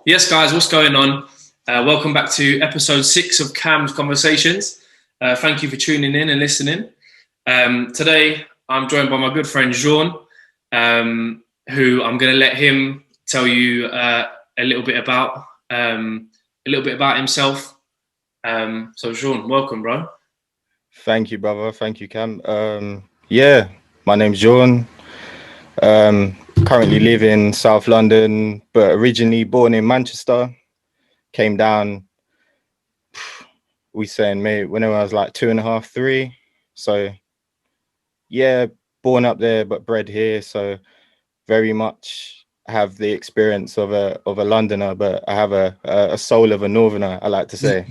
Yes, guys, what's going on? Welcome back to episode 6 of Cam's Conversations. Thank you for tuning in and listening. Today, I'm joined by my good friend Jhaun, who I'm going to let him tell you a little bit about himself. So, Jhaun, welcome, bro. Thank you, brother. Thank you, Cam. My name's Jhaun. Currently live in South London, but originally born in Manchester. Came down, when I was like 2.5, 3. So, yeah, born up there, but bred here. So, very much have the experience of a Londoner, but I have a soul of a Northerner, I like to say.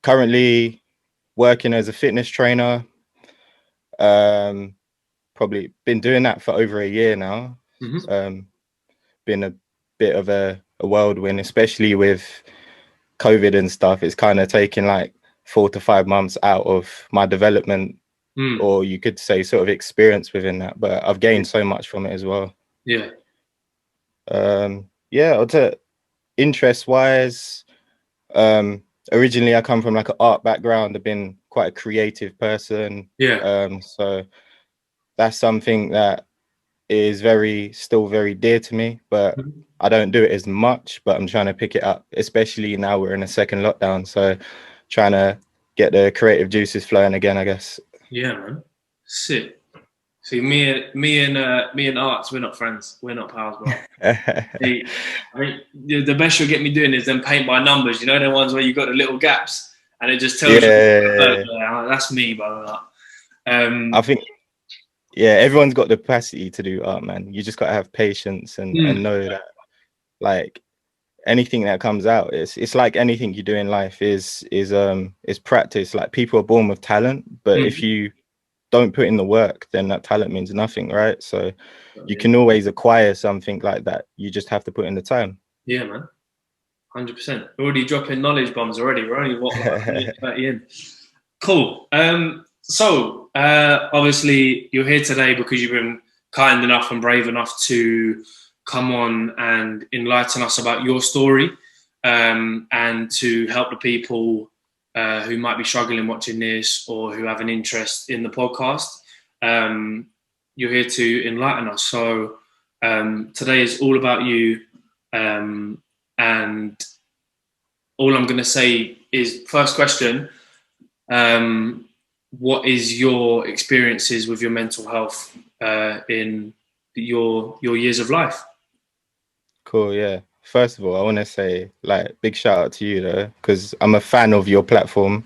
Currently working as a fitness trainer. Probably been doing that for over a year now. Been a bit of a whirlwind, especially with COVID and stuff. It's kind of taken like 4 to 5 months out of my development, or you could say sort of experience within that. But I've gained so much from it as well. Yeah. I'll tell interest wise. Originally I come from like an art background. I've been quite a creative person. So that's something that is still very dear to me, but I don't do it as much, but I'm trying to pick it up, especially now we're in a second lockdown. So trying to get the creative juices flowing again, I guess. Yeah, man. Sick. See, me and arts, we're not friends. We're not pals, bro. I mean, the best you'll get me doing is them paint by numbers. You know, the ones where you got the little gaps and it just tells you. That's me, bro. I think, everyone's got the capacity to do art, man. You just got to have patience and know that, like, anything that comes out, it's like anything you do in life is practice. Like, people are born with talent, but if you don't put in the work, then that talent means nothing, right? So you can always acquire something like that. You just have to put in the time. Yeah, man. 100%. We're already dropping knowledge bombs already. We're only like 30 in. Cool. So obviously you're here today because you've been kind enough and brave enough to come on and enlighten us about your story, and to help the people who might be struggling watching this or who have an interest in the podcast. You're here to enlighten us. So today is all about you, and all I'm going to say is, first question, what is your experiences with your mental health in your years of life? Cool, yeah. First of all, I want to say, like, big shout out to you though, because I'm a fan of your platform.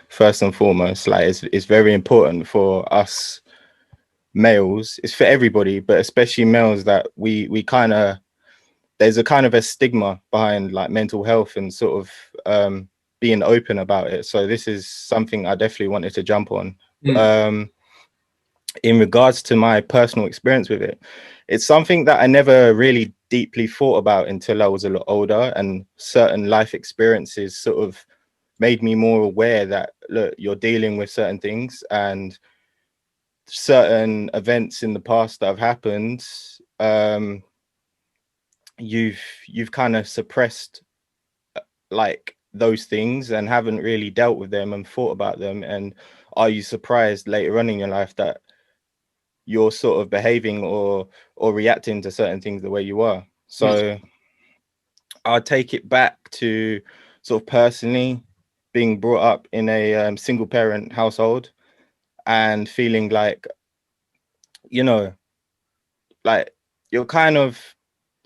First and foremost, like, it's very important for us males. It's for everybody, but especially males, that we kind of, there's a kind of a stigma behind like mental health and sort of being open about it. So this is something I definitely wanted to jump on. In regards to my personal experience with it, it's something that I never really deeply thought about until I was a lot older, and certain life experiences sort of made me more aware that, look, you're dealing with certain things, and certain events in the past that have happened, you've kind of suppressed like those things and haven't really dealt with them and thought about them. And are you surprised later on in your life that you're sort of behaving or reacting to certain things the way you are? So I'll take it back to sort of personally being brought up in a single parent household and feeling like, you know, like you're kind of,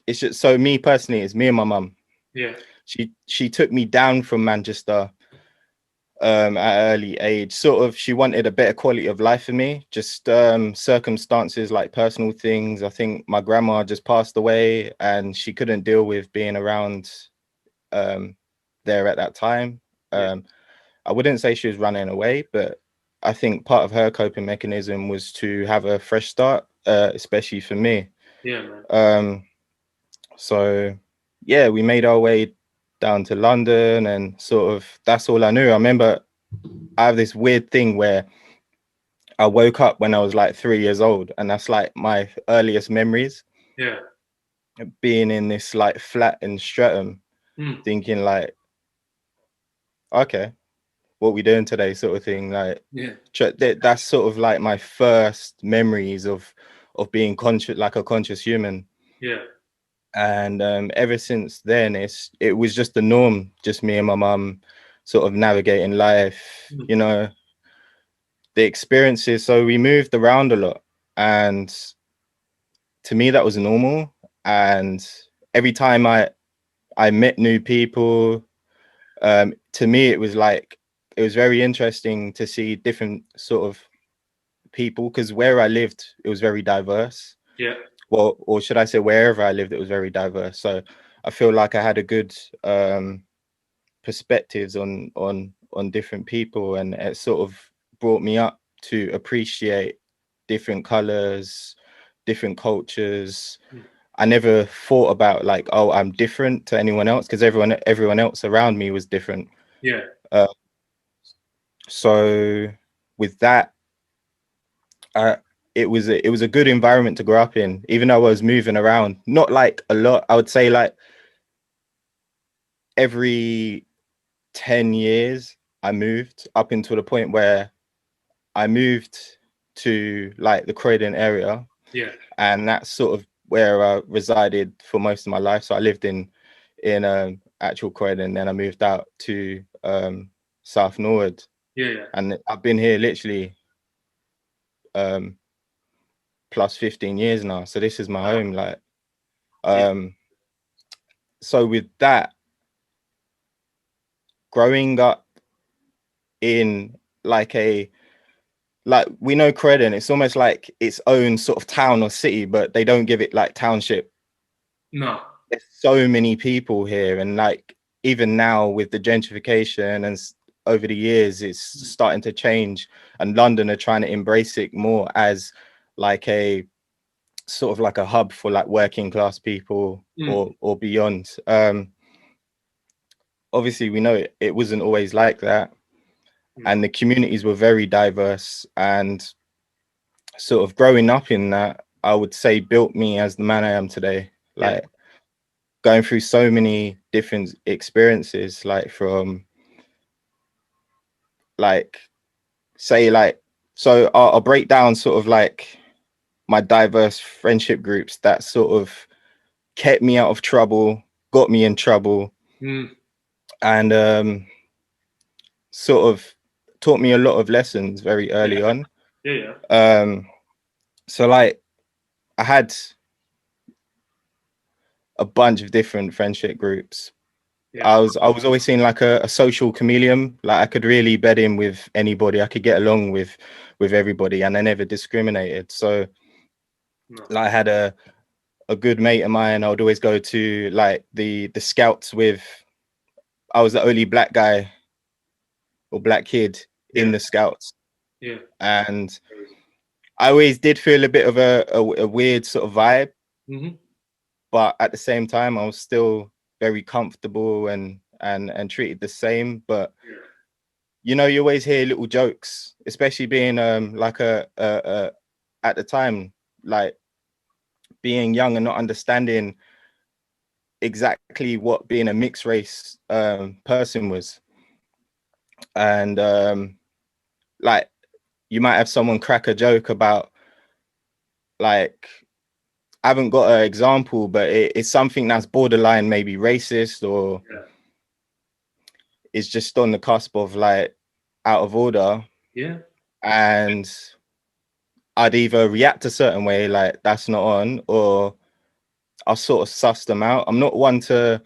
it's just, so me personally, it's me and my mum. Yeah. She took me down from Manchester at an early age. Sort of, she wanted a better quality of life for me. Just circumstances, like personal things. I think my grandma just passed away and she couldn't deal with being around there at that time. I wouldn't say she was running away, but I think part of her coping mechanism was to have a fresh start, especially for me. So yeah, we made our way down to London, and sort of that's all I knew. I remember I have this weird thing where I woke up when I was like 3 years old, and that's like my earliest memories. being in this like flat in Streatham, thinking like, okay, what we doing today, sort of thing. Like, Yeah. That's sort of like my first memories of being conscious, like a conscious human. Yeah. And ever since then, it was just the norm, just me and my mum sort of navigating life, you know, the experiences. So we moved around a lot, and to me that was normal. And every time I met new people, to me it was like, it was very interesting to see different sort of people, because where I lived, it was very diverse. Yeah. Well, or should I say, wherever I lived, it was very diverse. So I feel like I had a good perspectives on different people, and it sort of brought me up to appreciate different colors, different cultures. I never thought about like, oh, I'm different to anyone else, because everyone else around me was different. Yeah. So with that, it was a good environment to grow up in, even though I was moving around, not like a lot. I would say like every 10 years I moved, up until the point where I moved to like the Croydon area. Yeah. And that's sort of where I resided for most of my life. So I lived in actual Croydon, then I moved out to South Norwood. Yeah. Yeah. And I've been here literally plus 15 years now. So this is my home. Like, so with that, growing up in like we know Croydon, it's almost like its own sort of town or city, but they don't give it like township. No. There's so many people here, and like even now with the gentrification and over the years, it's starting to change, and London are trying to embrace it more as like a sort of like a hub for like working class people or beyond. Obviously we know it wasn't always like that, and the communities were very diverse, and sort of growing up in that, I would say, built me as the man I am today. Like going through so many different experiences, like from like say like, so I'll break down sort of like my diverse friendship groups that sort of kept me out of trouble, got me in trouble, and sort of taught me a lot of lessons very early on. So like I had a bunch of different friendship groups. I was always seeing like a social chameleon. Like I could really bed in with anybody. I could get along with everybody, and I never discriminated. So like I had a good mate of mine. I would always go to like the scouts with. I was the only black guy or black kid in the scouts. And I always did feel a bit of a weird sort of vibe. But at the same time, I was still very comfortable and treated the same. But you know, you always hear little jokes, especially being like a at the time, like being young and not understanding exactly what being a mixed race person was. And like you might have someone crack a joke about, like, I haven't got an example, but it's something that's borderline maybe racist, or it's just on the cusp of like out of order. And I'd either react a certain way, like that's not on, or I'll sort of suss them out. I'm not one to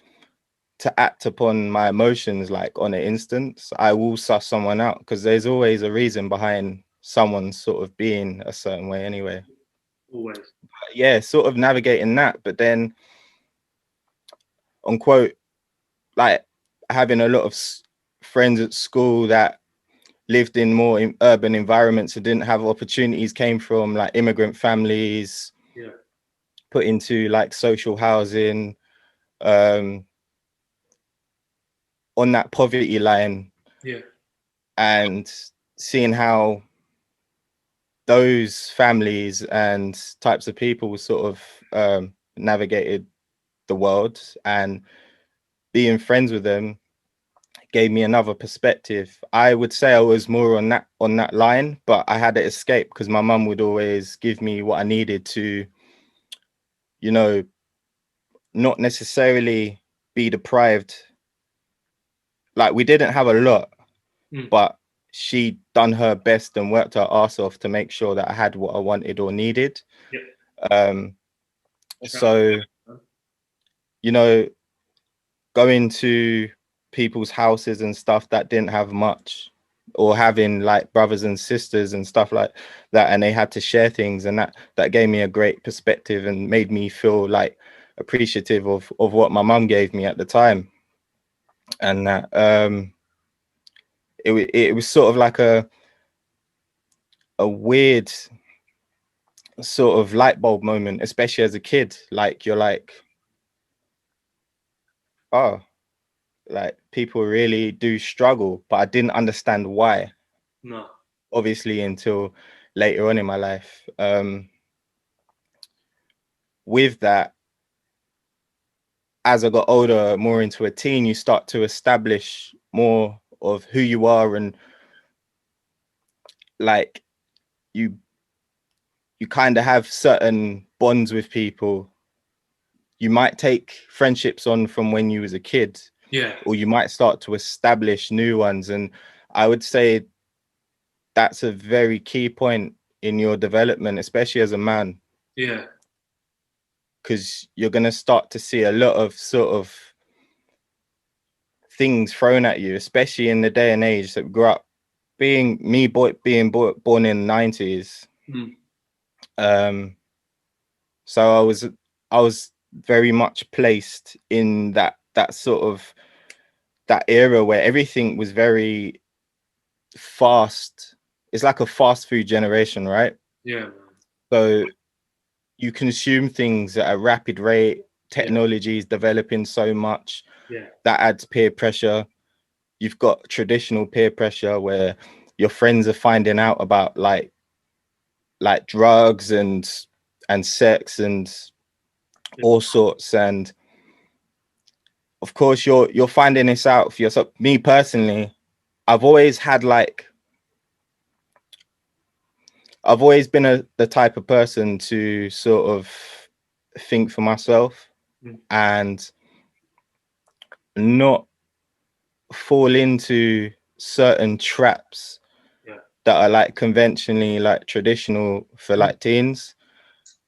act upon my emotions like on an instance. I will suss someone out, because there's always a reason behind someone sort of being a certain way anyway. Always. But yeah, sort of navigating that, but then on quote, like having a lot of friends at school that lived in more urban environments and didn't have opportunities, came from like immigrant families, put into like social housing, on that poverty line, and seeing how those families and types of people sort of navigated the world, and being friends with them gave me another perspective. I would say I was more on that line, but I had to escape because my mum would always give me what I needed to, you know, not necessarily be deprived. Like, we didn't have a lot, but she done her best and worked her ass off to make sure that I had what I wanted or needed. Yep. So, you know, going to people's houses and stuff that didn't have much, or having like brothers and sisters and stuff like that, and they had to share things, and that gave me a great perspective and made me feel like appreciative of what my mum gave me at the time. And that it was sort of like a weird sort of light bulb moment, especially as a kid. Like, you're like, oh, like, people really do struggle, but I didn't understand why. No. Obviously, until later on in my life. With that, as I got older, more into a teen, you start to establish more of who you are, and like, you kind of have certain bonds with people. You might take friendships on from when you was a kid, or you might start to establish new ones. And I would say that's a very key point in your development, especially as a man. Yeah. Because you're going to start to see a lot of sort of things thrown at you, especially in the day and age that we grew up. Being born in the 90s. So I was very much placed in that sort of that era where everything was very fast. It's like a fast food generation, right? Yeah. So you consume things at a rapid rate. Technology is developing so much. That adds peer pressure. You've got traditional peer pressure where your friends are finding out about like drugs and sex and all sorts. And of course, you're finding this out for yourself. Me personally, I've always been the type of person to sort of think for myself and not fall into certain traps that are like conventionally like traditional for like teens.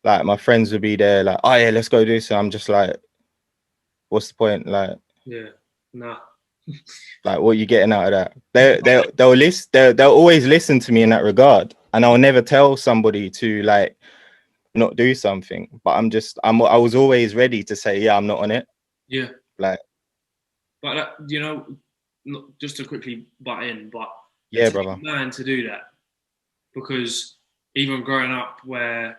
Like, my friends would be there like, oh yeah, let's go do this. I'm just like, what's the point? Like, like, what are you getting out of that? They'll always listen to me in that regard, and I'll never tell somebody to like not do something. But I was always ready to say, yeah, I'm not on it. Yeah. Like, but you know, just to quickly butt in, but yeah, brother, man, to do that, because even growing up, where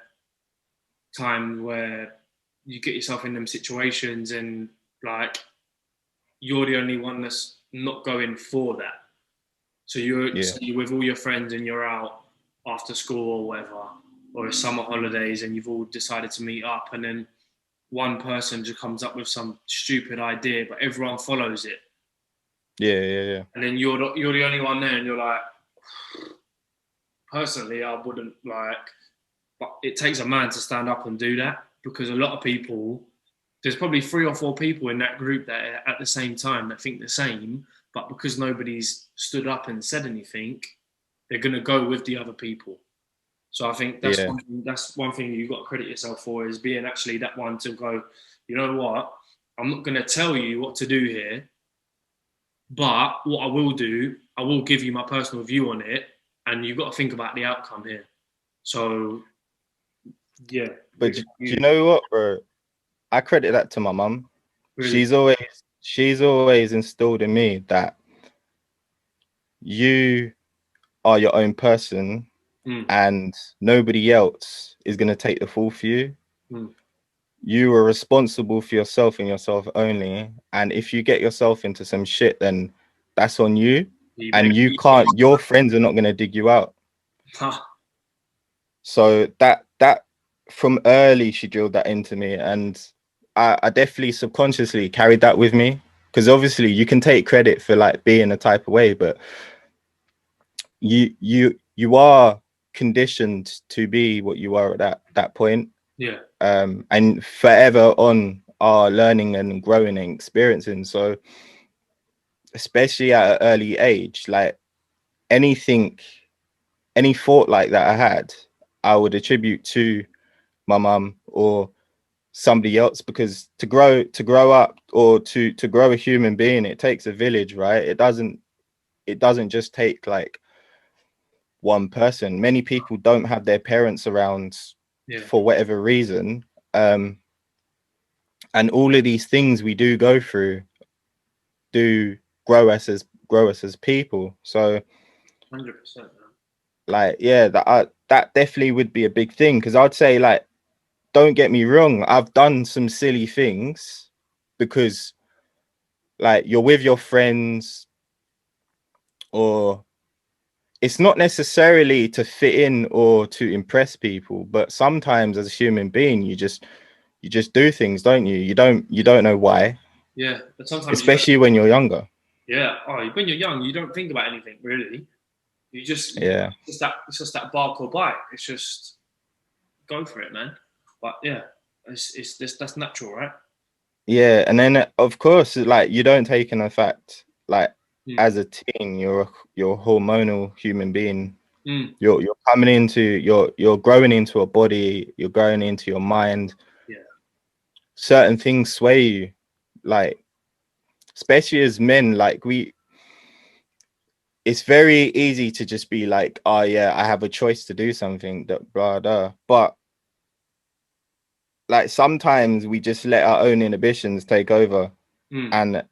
you get yourself in them situations and like you're the only one that's not going for that. So you're with all your friends and you're out after school or whatever, or it's summer holidays and you've all decided to meet up, and then one person just comes up with some stupid idea, but everyone follows it. Yeah. And then you're the only one there, and you're like, personally, I wouldn't like. But it takes a man to stand up and do that, because a lot of people, there's probably 3 or 4 people in that group that are at the same time that think the same, but because nobody's stood up and said anything, they're going to go with the other people. So I think that's one thing you've got to credit yourself for, is being actually that one to go, you know what, I'm not going to tell you what to do here, but what I will do, I will give you my personal view on it, and you've got to think about the outcome here. So, yeah. But do you know what, bro? I credit that to my mum. Really? She's always instilled in me that you are your own person, and nobody else is going to take the fall for you. You are responsible for yourself and yourself only. And if you get yourself into some shit, then that's on you. And you can't, your friends are not going to dig you out. So that from early, she drilled that into me. And I definitely subconsciously carried that with me, because obviously you can take credit for like being a type of way, but you are conditioned to be what you are at that point. Yeah. And forever on are learning and growing and experiencing. So especially at an early age, like anything, any thought like that I had, I would attribute to my mum or somebody else, because to grow up or to grow a human being, it takes a village, right? It doesn't just take like one person. Many people don't have their parents around Yeah. for whatever reason. And all of these things we do go through do grow us as people. So 100%. like, yeah, that definitely would be a big thing, because I'd say, like, don't get me wrong, I've done some silly things, because like you're with your friends, or it's not necessarily to fit in or to impress people, but sometimes as a human being you just do things, don't you? You don't know why, Yeah, but sometimes you don't. especially when you're younger. Yeah. Oh, when you're young, you don't think about anything really. You just Yeah, it's just that bark or bite. It's just go for it, man. But yeah, it's this that's natural, right? yeah. And then of course, like, you don't take in the fact, like, Mm. as a teen, you're a hormonal human being. Mm. You're coming into you're growing into a body, you're growing into your mind. Yeah. Certain things sway you, like, especially as men, like, it's very easy to just be like, oh yeah, I have a choice to do something, that blah blah. But like sometimes we just let our own inhibitions take over, Mm. and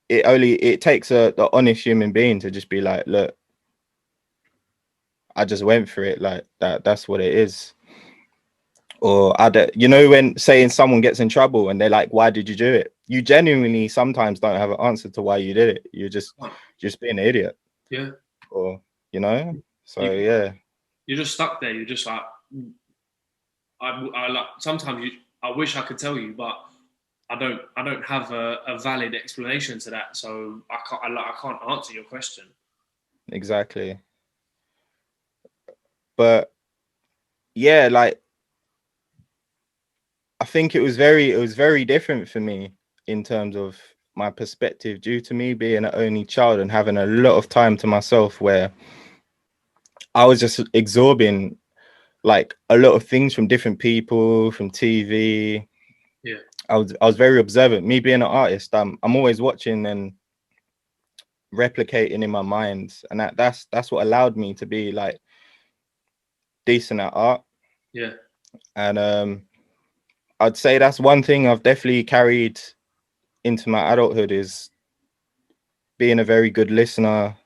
it takes the honest human being to just be like, look, I just went for it, like that's what it is. Or when saying someone gets in trouble and they're like, why did you do it? You genuinely sometimes don't have an answer to why you did it. You're just being an idiot, Yeah. or you know. So You yeah, you're just stuck there. You're just like I like sometimes I wish I could tell you, but I don't have a valid explanation to that, so I can't answer your question. exactly. But yeah, like, I think it was very different for me in terms of my perspective, due to me being an only child and having a lot of time to myself, where I was just absorbing like a lot of things from different people, from TV. Yeah. I was very observant. Me being an artist, I'm always watching and replicating in my mind, and that's what allowed me to be like decent at art. Yeah. And I'd say that's one thing I've definitely carried into my adulthood, is being a very good listener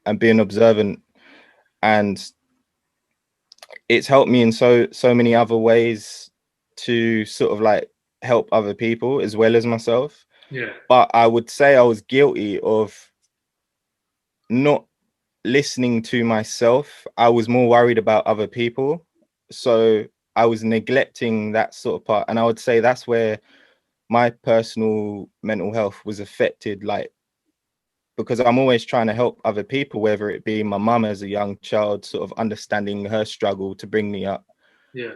and being observant. And it's helped me in so many other ways to sort of like help other people as well as myself. Yeah. But I would say I was guilty of not listening to myself. I was more worried about other people, so I was neglecting that sort of part. And I would say that's where my personal mental health was affected, like, because I'm always trying to help other people, whether it be my mum as a young child, sort of understanding her struggle to bring me up, Yeah.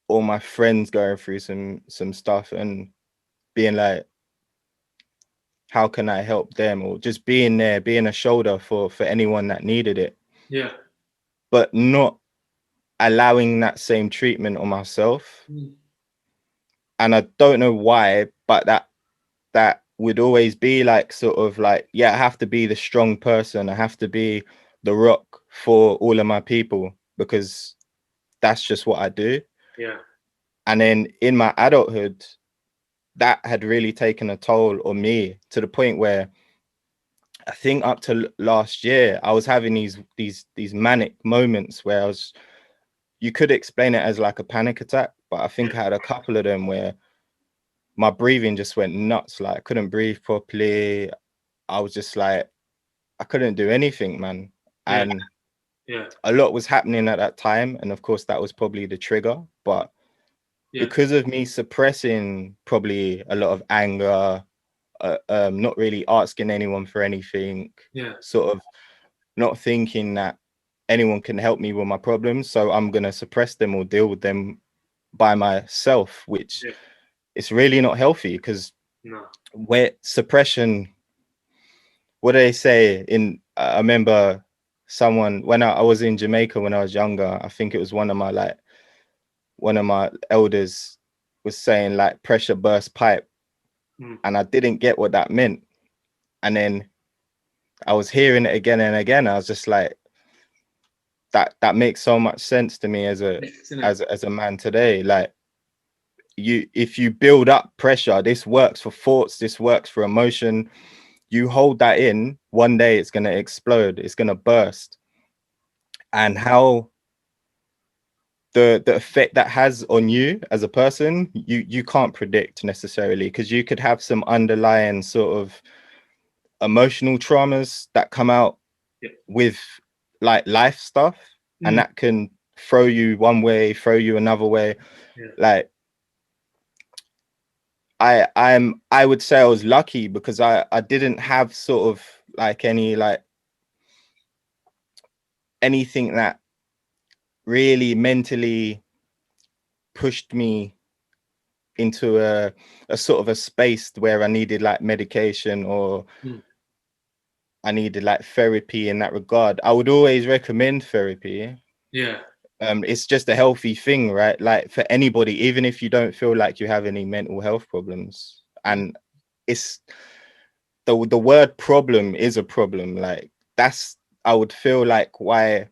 or my friends going through some stuff, and being like, how can I help them? Or just being there, being a shoulder for anyone that needed it, Yeah. but not allowing that same treatment on myself. Mm. And I don't know why, but that would always be like, sort of like, yeah, I have to be the strong person, I have to be the rock for all of my people, because that's just what I do. Yeah. And then in my adulthood, that had really taken a toll on me, to the point where I think up to last year I was having these manic moments where you could explain it as like a panic attack, but I think I had a couple of them where my breathing just went nuts. Like, I couldn't breathe properly. I was just like, I couldn't do anything, man. Yeah. And Yeah. a lot was happening at that time, and of course that was probably the trigger. But Yeah. because of me suppressing probably a lot of anger, not really asking anyone for anything, Yeah. sort of not thinking that anyone can help me with my problems, so I'm gonna suppress them or deal with them by myself, which Yeah. it's really not healthy, because No. where suppression, what do they say in I remember someone when I was in Jamaica when I was younger, I think it was one of my elders was saying like pressure burst pipe, Mm. and I didn't get what that meant, and then I was hearing it again and again. I was just like, that makes so much sense to me as Isn't it? as a man today. Like, if you build up pressure, this works for thoughts, this works for emotion, you hold that in, one day it's going to explode, it's going to burst. And how the effect that has on you as a person, you can't predict necessarily, because you could have some underlying sort of emotional traumas that come out Yeah. with like life stuff, and Mm. that can throw you one way, throw you another way. Yeah. Like, I would say I was lucky, because I didn't have sort of like any like anything that really mentally pushed me into a sort of a space where I needed like medication, or Mm. I needed like therapy in that regard. I would always recommend therapy. Yeah. It's just a healthy thing, right? Like, for anybody, even if you don't feel like you have any mental health problems. And it's the word problem is a problem. Like, that's, I would feel like, why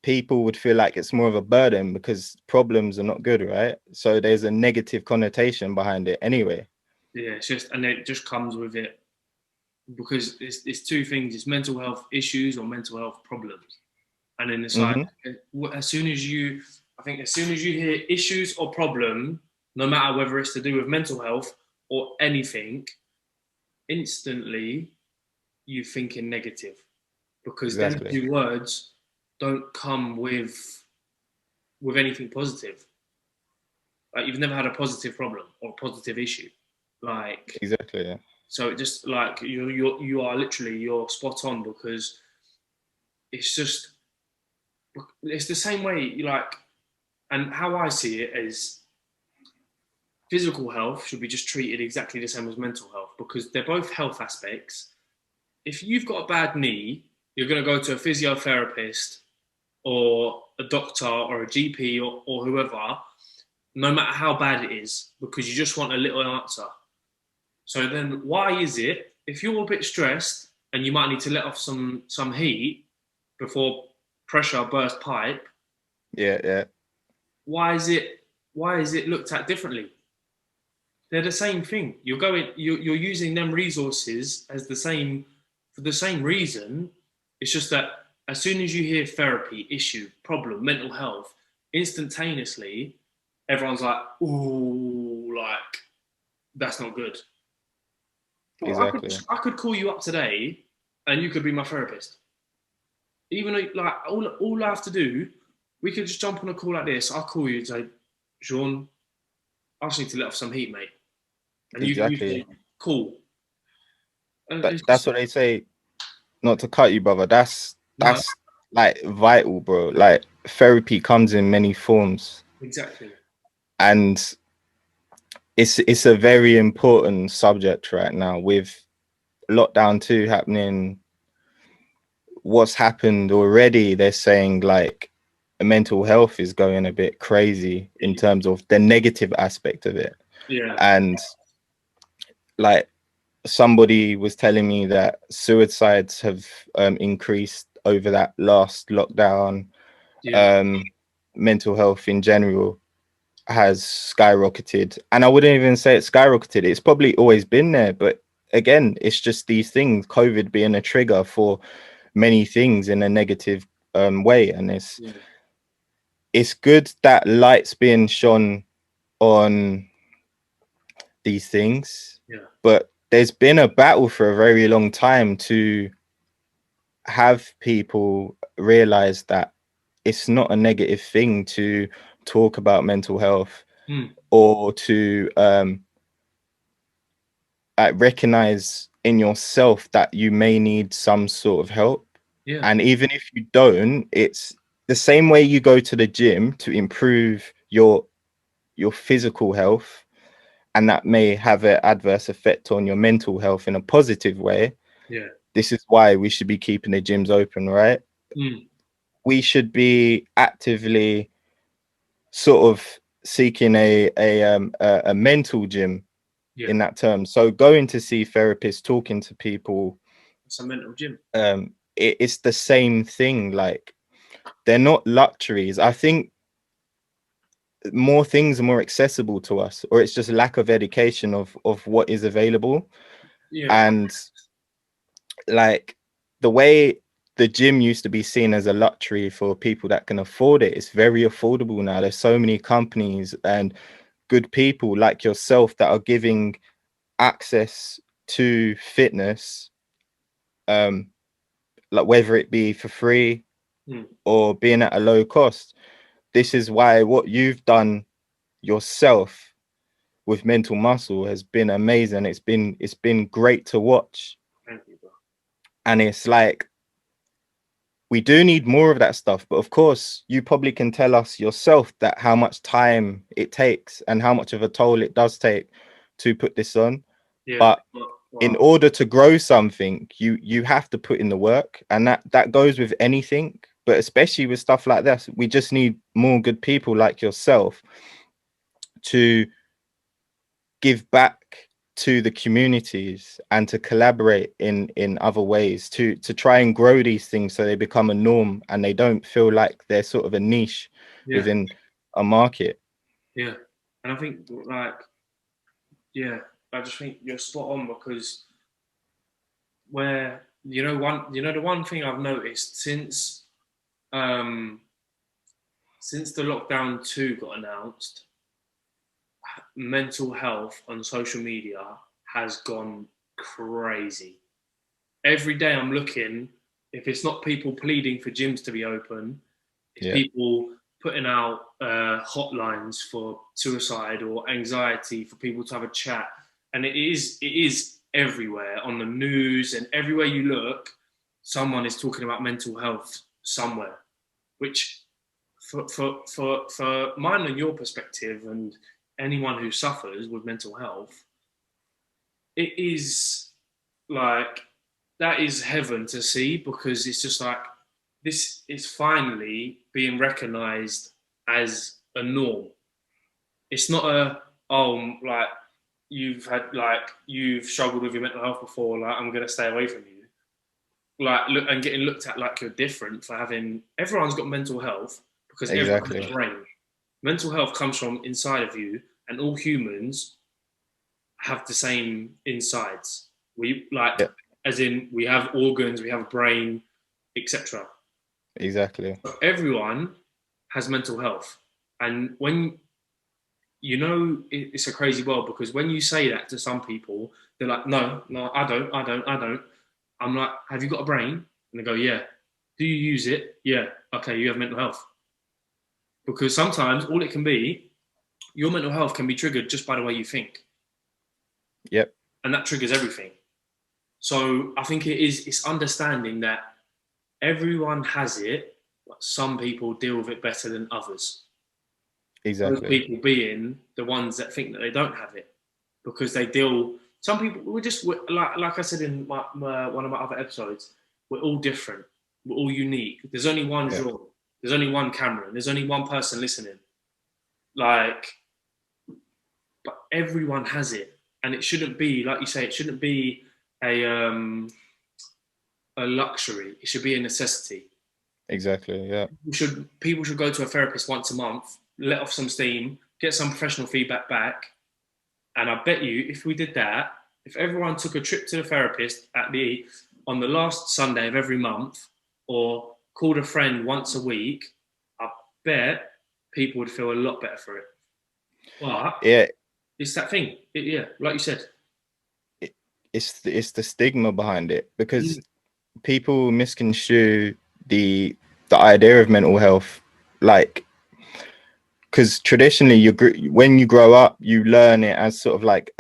people would feel like it's more of a burden, because problems are not good, right? So there's a negative connotation behind it anyway. Yeah. It's just, and it just comes with it because it's two things: it's mental health issues or mental health problems. And then it's like, Hmm. as soon as you, I think, as soon as you hear issues or problem, no matter whether it's to do with mental health or anything, instantly you thinking negative, because them Exactly. two words don't come with anything positive. Like, you've never had a positive problem or a positive issue, like, Exactly. Yeah. so it just like you are literally, you're spot on, because it's just, it's the same way you like, and how I see it is physical health should be just treated exactly the same as mental health, because they're both health aspects. If you've got a bad knee, you're going to go to a physiotherapist or a doctor or a GP or whoever, no matter how bad it is, because you just want a little answer. So then, why is it if you're a bit stressed and you might need to let off some heat before pressure burst pipe? Yeah. Yeah. Why is it looked at differently? They're the same thing. You're using them resources as the same, for the same reason. It's just that as soon as you hear therapy, issue, problem, mental health, instantaneously everyone's like, ooh, like, that's not good. Well, Exactly. I could call you up today and you could be my therapist. Even though, like, all I have to do, we could just jump on a call like this. I'll call you and say, Jhaun, I just need to let off some heat, mate. And you Exactly. say, cool. And That it's that's just, what they say. Not to cut you, brother. no, That's like vital, bro. Like, therapy comes in many forms, exactly. and it's a very important subject right now with lockdown 2 happening. What's happened already, they're saying like mental health is going a bit crazy in terms of the negative aspect of it. Yeah. And like, somebody was telling me that suicides have increased over that last lockdown. Yeah. um Mental health in general has skyrocketed, and I wouldn't even say it's skyrocketed, it's probably always been there, but again, it's just these things, COVID being a trigger for many things in a negative way. And Yeah. it's good that light's being shone on these things, Yeah. but there's been a battle for a very long time to have people realize that it's not a negative thing to talk about mental health Mm. or to recognize in yourself that you may need some sort of help. Yeah. And even if you don't, it's the same way you go to the gym to improve your physical health, and that may have an adverse effect on your mental health in a positive way. Yeah. This is why we should be keeping the gyms open, right? Mm. We should be actively sort of seeking a mental gym Yeah. in that term. So going to see therapists, talking to people, It's a mental gym. it's the same thing. Like, they're not luxuries. I think more things are more accessible to us, or it's just lack of education of what is available. Yeah. And like, the way the gym used to be seen as a luxury for people that can afford it, it's very affordable now. There's so many companies and good people like yourself that are giving access to fitness, like whether it be for free Mm. or being at a low cost. This is why what you've done yourself with Mental Muscle has been amazing. It's been great to watch. Thank you, bro. And it's like, we do need more of that stuff. But of course, you probably can tell us yourself that how much time it takes and how much of a toll it does take to put this on. Yeah. But Wow. in order to grow something, you have to put in the work, and that goes with anything, but especially with stuff like this. We just need more good people like yourself to give back to the communities and to collaborate in other ways to try and grow these things so they become a norm and they don't feel like they're sort of a niche Yeah. within a market. Yeah. And I think, like, yeah, I just think you're spot on, because where, the one thing I've noticed since the lockdown 2 got announced, mental health on social media has gone crazy. Every day I'm looking, if it's not people pleading for gyms to be open, it's Yeah, people putting out hotlines for suicide or anxiety for people to have a chat, and it is everywhere on the news, and everywhere you look, someone is talking about mental health somewhere. Which, for mine and your perspective, and anyone who suffers with mental health, it is like, that is heaven to see, because it's just like, this is finally being recognized as a norm. It's not like, you've struggled with your mental health before, like, I'm gonna stay away from you. Like, look, and getting looked at like you're different for having. Everyone's got mental health, because everyone has exactly. a brain. Mental health comes from inside of you, and all humans have the same insides. We like, Yeah, as in, we have organs, we have a brain, etc. exactly. Everyone has mental health, and when it's a crazy world, because when you say that to some people, they're like, no, I don't. I'm like, have you got a brain? And they go, yeah. Do you use it? Yeah. Okay, you have mental health. Because sometimes all it can be, your mental health can be triggered just by the way you think. Yep. And that triggers everything. So I think it's understanding that everyone has it, but some people deal with it better than others. Those Exactly. people being the ones that think that they don't have it, because they deal. Some people, like I said in one of my other episodes, we're all different. We're all unique. There's only one Yeah, Jhaun. There's only one Cameron. There's only one person listening. Like, but everyone has it, and it shouldn't be, like you say, it shouldn't be a luxury. It should be a necessity. exactly. Yeah, People should go to a therapist once a month, let off some steam, get some professional feedback back, and I bet you, if we did that, if everyone took a trip to the therapist on the last Sunday of every month, or called a friend once a week, I bet people would feel a lot better for it. But yeah. it's that thing. Yeah, like you said. It's the stigma behind it, because Mm. people misconstrue the idea of mental health. Like, because traditionally when you grow up, you learn it as sort of like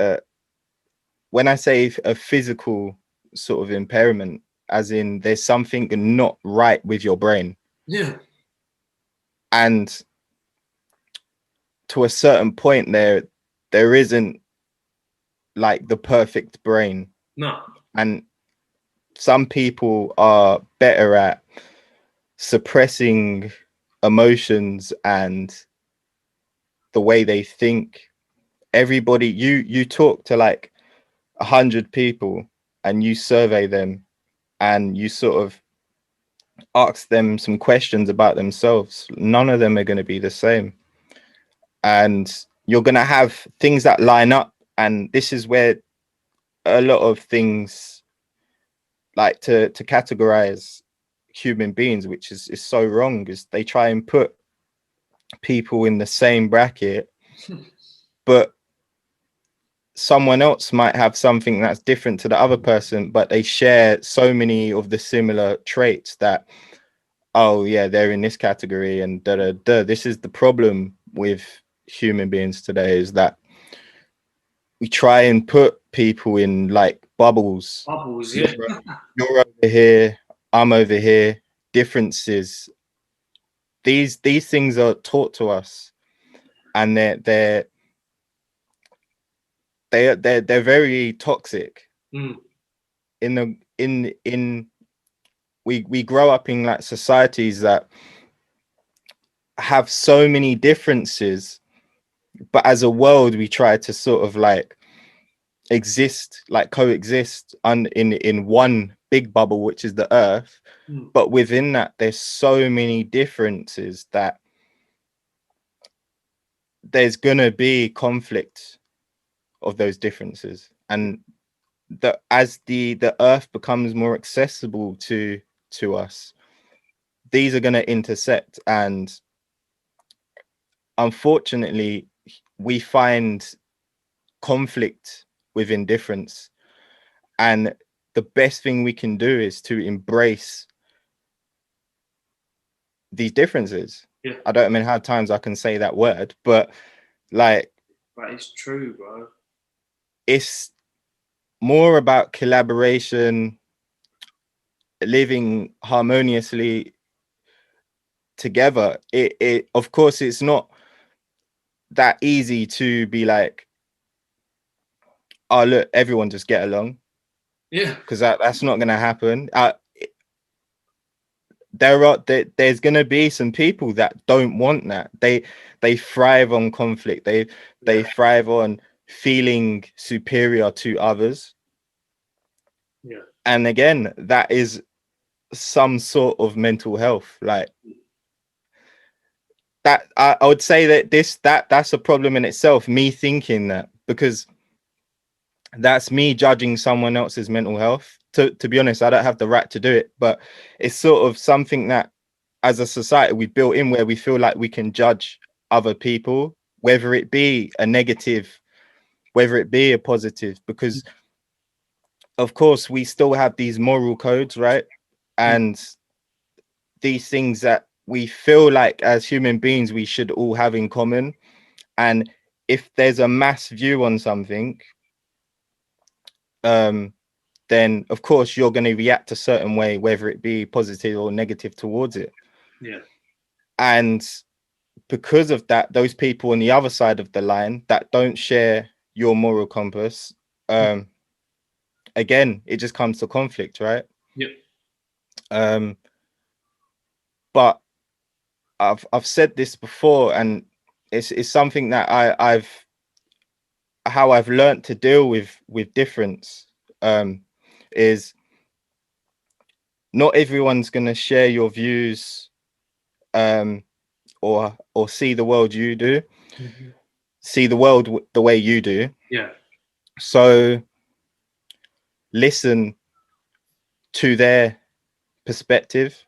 when I say a physical sort of impairment, as in there's something not right with your brain. Yeah. And to a certain point there isn't like the perfect brain. No. And some people are better at suppressing emotions and the way they think. Everybody, you talk to like 100 people and you survey them and you sort of ask them some questions about themselves. None of them are going to be the same. And you're going to have things that line up. And this is where a lot of things like to categorize human beings, which is so wrong, is they try and put people in the same bracket, but someone else might have something that's different to the other person, but they share so many of the similar traits that, oh yeah, they're in this category and da da da. This is the problem with human beings today, is that we try and put people in like bubbles. Bubbles, yeah. You're over here, I'm over here. Differences. These things are taught to us, and they're very toxic. We grow up in like societies that have so many differences, but as a world we try to sort of like exist, like coexist in one big bubble, which is the earth. But within that there's so many differences that there's gonna be conflict of those differences, and that as the earth becomes more accessible to us, these are going to intersect. And unfortunately we find conflict within difference, and the best thing we can do is to embrace these differences. I don't mean how times I can say that word, but like, but it's true, bro. It's more about collaboration, living harmoniously together. It of course it's not that easy to be like, oh look, everyone just get along. Yeah, because that's not going to happen. There's going to be some people that don't want that. They thrive on conflict. They thrive on feeling superior to others. Yeah. And again, that is some sort of mental health. Like that, I would say that that's a problem in itself, me thinking that, because that's me judging someone else's mental health. To be honest, I don't have the right to do it, but it's sort of something that as a society we built in, where we feel like we can judge other people, whether it be a negative, whether it be a positive, because of course we still have these moral codes, right? And these things that we feel like as human beings we should all have in common. And if there's a mass view on something, then of course you're going to react a certain way, whether it be positive or negative towards it. Yeah. And because of that, those people on the other side of the line that don't share your moral compass, again, it just comes to conflict, right? Yep. But I've said this before, and it's something that I've learned to deal with difference, is not everyone's going to share your views, or see the world you do, see the world the way you do. Yeah. So listen to their perspective.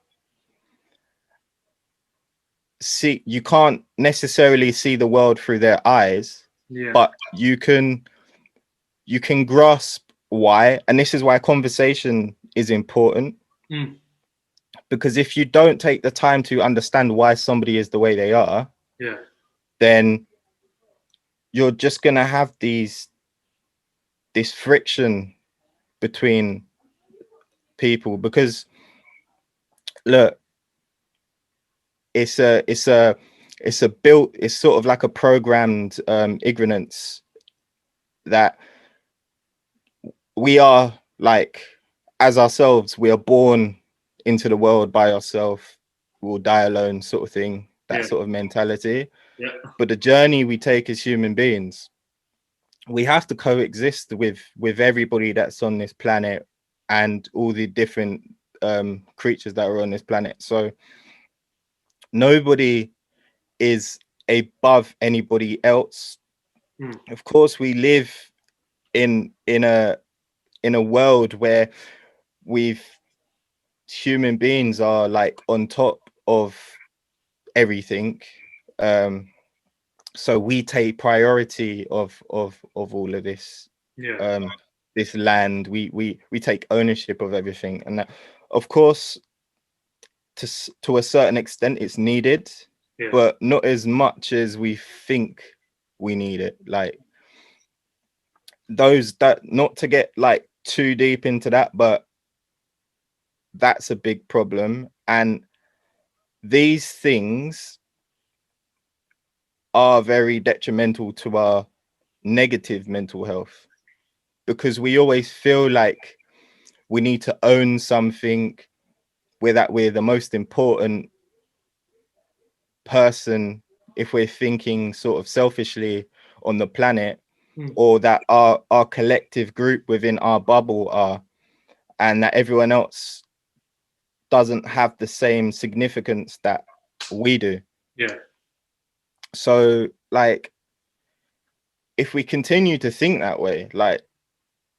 See, you can't necessarily see the world through their eyes, but you can grasp why. And this is why conversation is important. Because if you don't take the time to understand why somebody is the way they are, then you're just gonna have this friction between people, because look, it's sort of like a programmed ignorance that we are like, as ourselves, we are born into the world by ourselves, we'll die alone, sort of thing, that sort of mentality. Yeah. But the journey we take as human beings, we have to coexist with everybody that's on this planet and all the different creatures that are on this planet. So nobody is above anybody else. Of course, we live in a world where human beings are like on top of everything. So we take priority of all of this. This land, we take ownership of everything, and that, of course, to a certain extent, it's needed, but not as much as we think we need it. Like those that, not to get like too deep into that, but that's a big problem. And these things are very detrimental to our negative mental health, because we always feel like we need to own something, that we're the most important person, if we're thinking sort of selfishly, on the planet, or that our collective group within our bubble are, and that everyone else doesn't have the same significance that we do. So like, if we continue to think that way, like,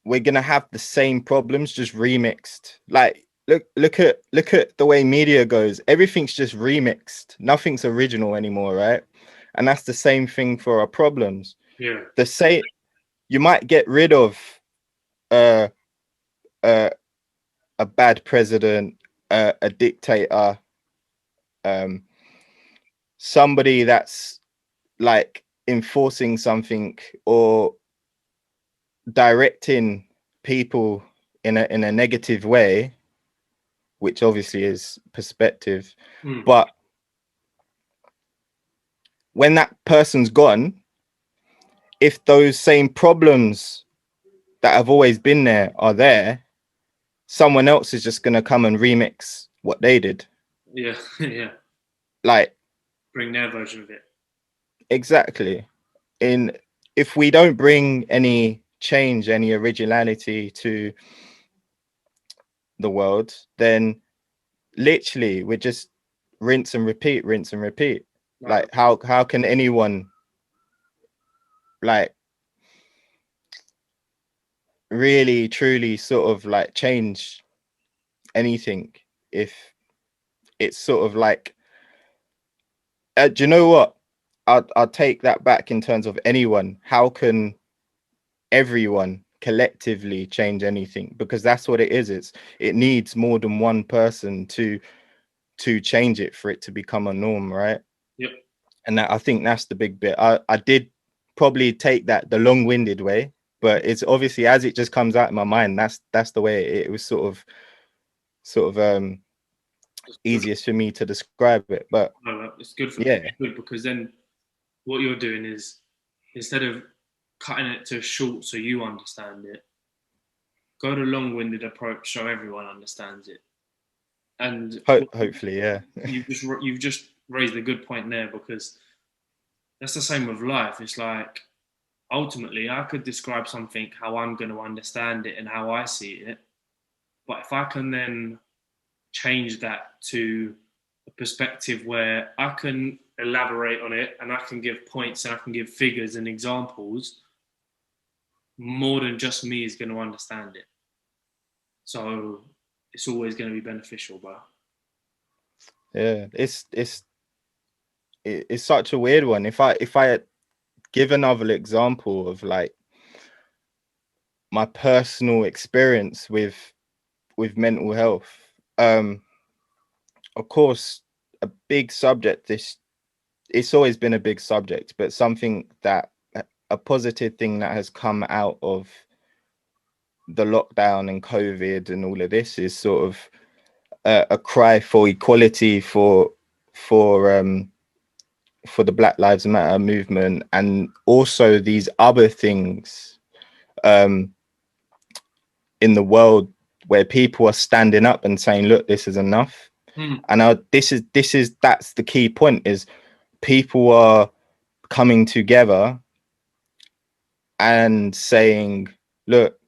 we're gonna have the same problems, just remixed. Like, look at the way media goes. Everything's just remixed. Nothing's original anymore, right? And that's the same thing for our problems. The same, you might get rid of a bad president, a dictator, somebody that's like enforcing something or directing people in a negative way, which obviously is perspective. But when that person's gone, if those same problems that have always been there are there, someone else is just going to come and remix what they did. Like, bring their version of it. Exactly. If we don't bring any change, any originality to the world, then literally we're just rinse and repeat. Like, how can anyone like really truly sort of like change anything if it's sort of like, do you know what, I'll take that back in terms of anyone. How can everyone collectively change anything? Because that's what it is. It needs more than one person to change it for it to become a norm, right? And I think that's the big bit. I did probably take that the long-winded way, but it's obviously, as it just comes out in my mind, that's the way it was sort of easiest for me to describe it. But no, it's good for it's good, because then what you're doing is, instead of cutting it to short so you understand it, go the long-winded approach so everyone understands it. And hopefully, yeah. you've just raised a good point there, because that's the same with life. It's like, ultimately, I could describe something how I'm going to understand it and how I see it, but if I can then change that to a perspective where I can elaborate on it and I can give points and I can give figures and examples, more than just me is going to understand it. So it's always going to be beneficial, bro. Yeah, it's such a weird one. If I give another example of like my personal experience with mental health, of course, a big subject this it's always been a big subject, but something that a positive thing that has come out of the lockdown and COVID and all of this is sort of a cry for equality for the Black Lives Matter movement, and also these other things in the world where people are standing up and saying, look, this is enough. And that's the key point, is people are coming together and saying, look,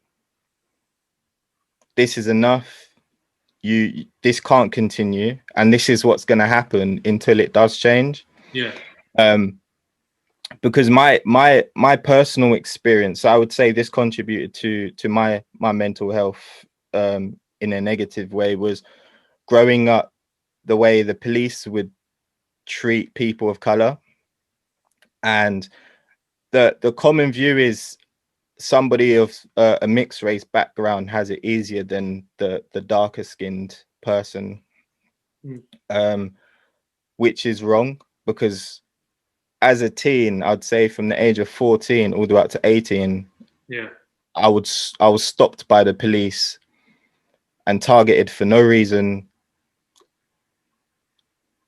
this is enough. This can't continue, and this is what's going to happen until it does change. Because my personal experience, I would say this contributed to my mental health in a negative way, was growing up the way the police would treat people of color. And the common view is somebody of a mixed race background has it easier than the darker skinned person, which is wrong, because as a teen, I'd say from the age of 14 all the way up to 18, I was stopped by the police and targeted for no reason.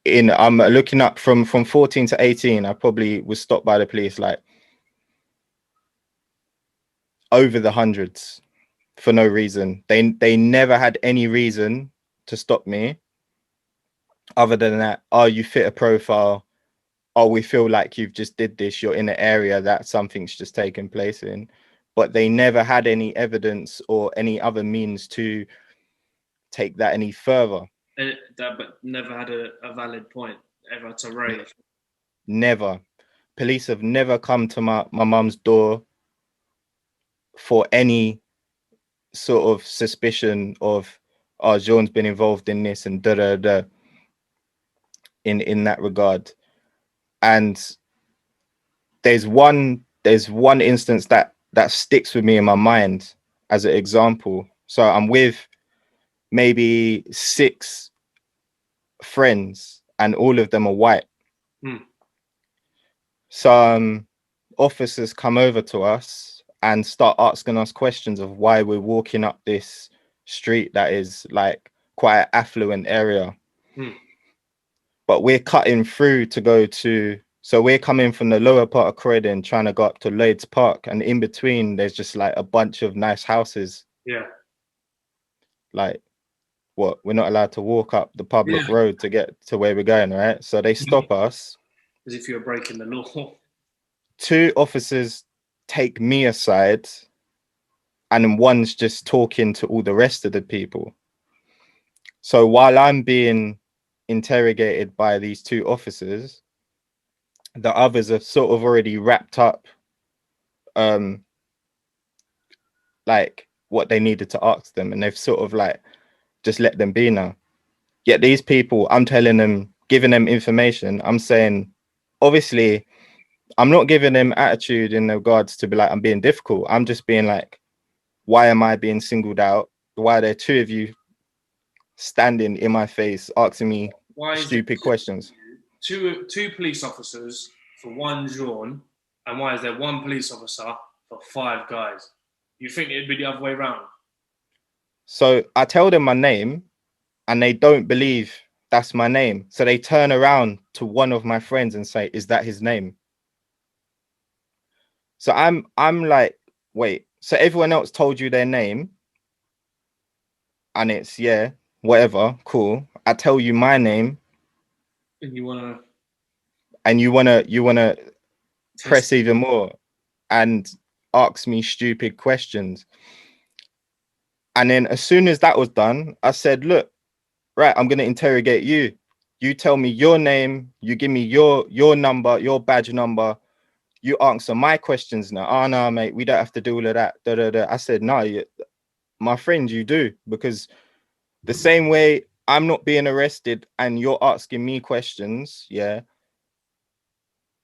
I'm looking up from 14 to 18, I probably was stopped by the police like over the hundreds for no reason. They never had any reason to stop me other than that, oh, you fit a profile, oh, we feel like you've just did this, you're in an area that something's just taken place in. But they never had any evidence or any other means to take that any further. But never had a valid point ever to raise. Never. Police have never come to my mum's door for any sort of suspicion of, oh, Jhaun's been involved in this and in that regard. And there's one instance that sticks with me in my mind as an example. So I'm with maybe 6 friends and all of them are white. Some officers come over to us and start asking us questions of why we're walking up this street that is like quite an affluent area. But we're cutting through to go to, so we're coming from the lower part of Croydon trying to go up to Lloyd's Park, and in between there's just like a bunch of nice houses. Like, what, we're not allowed to walk up the public road to get to where we're going, right? So they stop us. As if you're breaking the law. 2 officers take me aside, and then one's just talking to all the rest of the people. So while I'm being interrogated by these 2 officers, the others have sort of already wrapped up like what they needed to ask them, and they've sort of like just let them be now. Yet these people, I'm telling them, giving them information, I'm saying, obviously I'm not giving them attitude in regards to be like I'm being difficult. I'm just being like, why am I being singled out? Why are there 2 of you standing in my face asking me stupid questions? Two police officers for one Jhaun, and why is there 1 police officer for 5 guys? You think it'd be the other way around? So I tell them my name and they don't believe that's my name. So they turn around to one of my friends and say, is that his name? So I'm like, wait, so everyone else told you their name and it's, yeah, whatever, cool. I tell you my name and you wanna press even more and ask me stupid questions. And then as soon as that was done, I said, look, right, I'm going to interrogate you. You tell me your name, you give me your number, your badge number, you answer my questions now. Oh, no, mate, we don't have to do all of that. I said, no, my friend, you do, because the same way I'm not being arrested and you're asking me questions, yeah,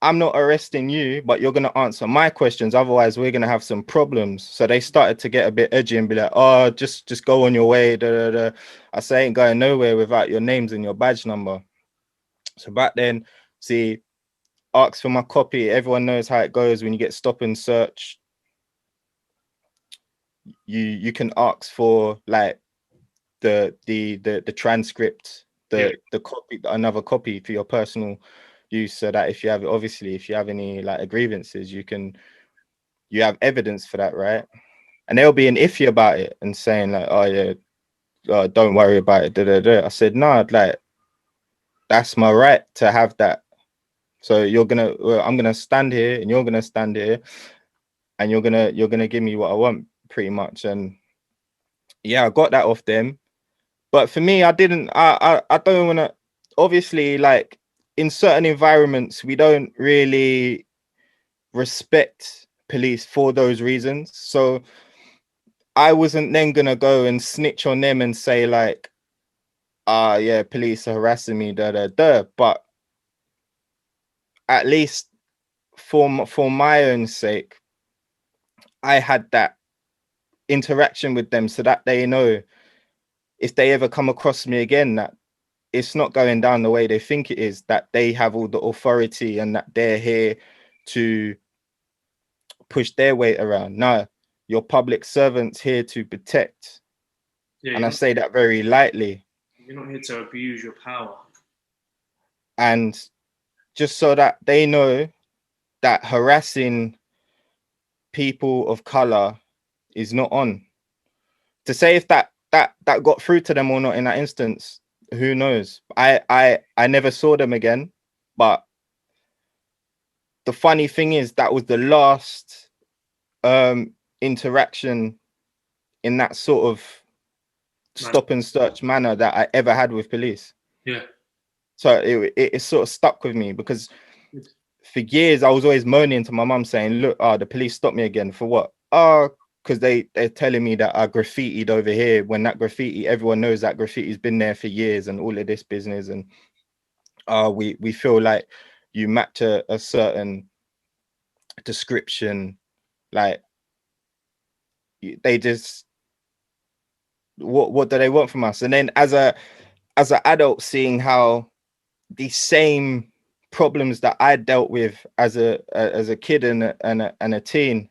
I'm not arresting you, but you're going to answer my questions. Otherwise, we're going to have some problems. So they started to get a bit edgy and be like, oh, just go on your way. I say, ain't going nowhere without your names and your badge number. So back then, see, ask for my copy. Everyone knows how it goes when you get stop and search. You can ask for like the transcript, the copy, another copy for your personal use, so that if you have, obviously if you have any like grievances, you have evidence for that, right? And they'll be an iffy about it and saying like, oh yeah, don't worry about it, da, da, da. I said, no, like that's my right to have that. So I'm gonna stand here and you're gonna stand here and you're gonna give me what I want, pretty much. And yeah, I got that off them. But for me, I didn't. I don't want to. Obviously, like in certain environments, we don't really respect police for those reasons. So I wasn't then gonna go and snitch on them and say like, yeah, police are harassing me, da da da. But at least for my own sake, I had that interaction with them so that they know if they ever come across me again that it's not going down the way they think it is, that they have all the authority and that they're here to push their weight around. No, your public servant's here to protect. Yeah, and I say that very lightly. You're not here to abuse your power. And just so that they know that harassing people of color is not on. To say if that got through to them or not in that instance, who knows? I never saw them again. But the funny thing is that was the last interaction in that sort of stop and search manner that I ever had with police. Yeah. So it sort of stuck with me, because for years I was always moaning to my mum saying, look, the police stopped me again. For what? Because they're telling me that I graffitied over here, when that graffiti, everyone knows that graffiti's been there for years and all of this business. And we feel like you match a certain description, like they just, what do they want from us? And then as an adult, seeing how these same problems that I dealt with as a kid and a teen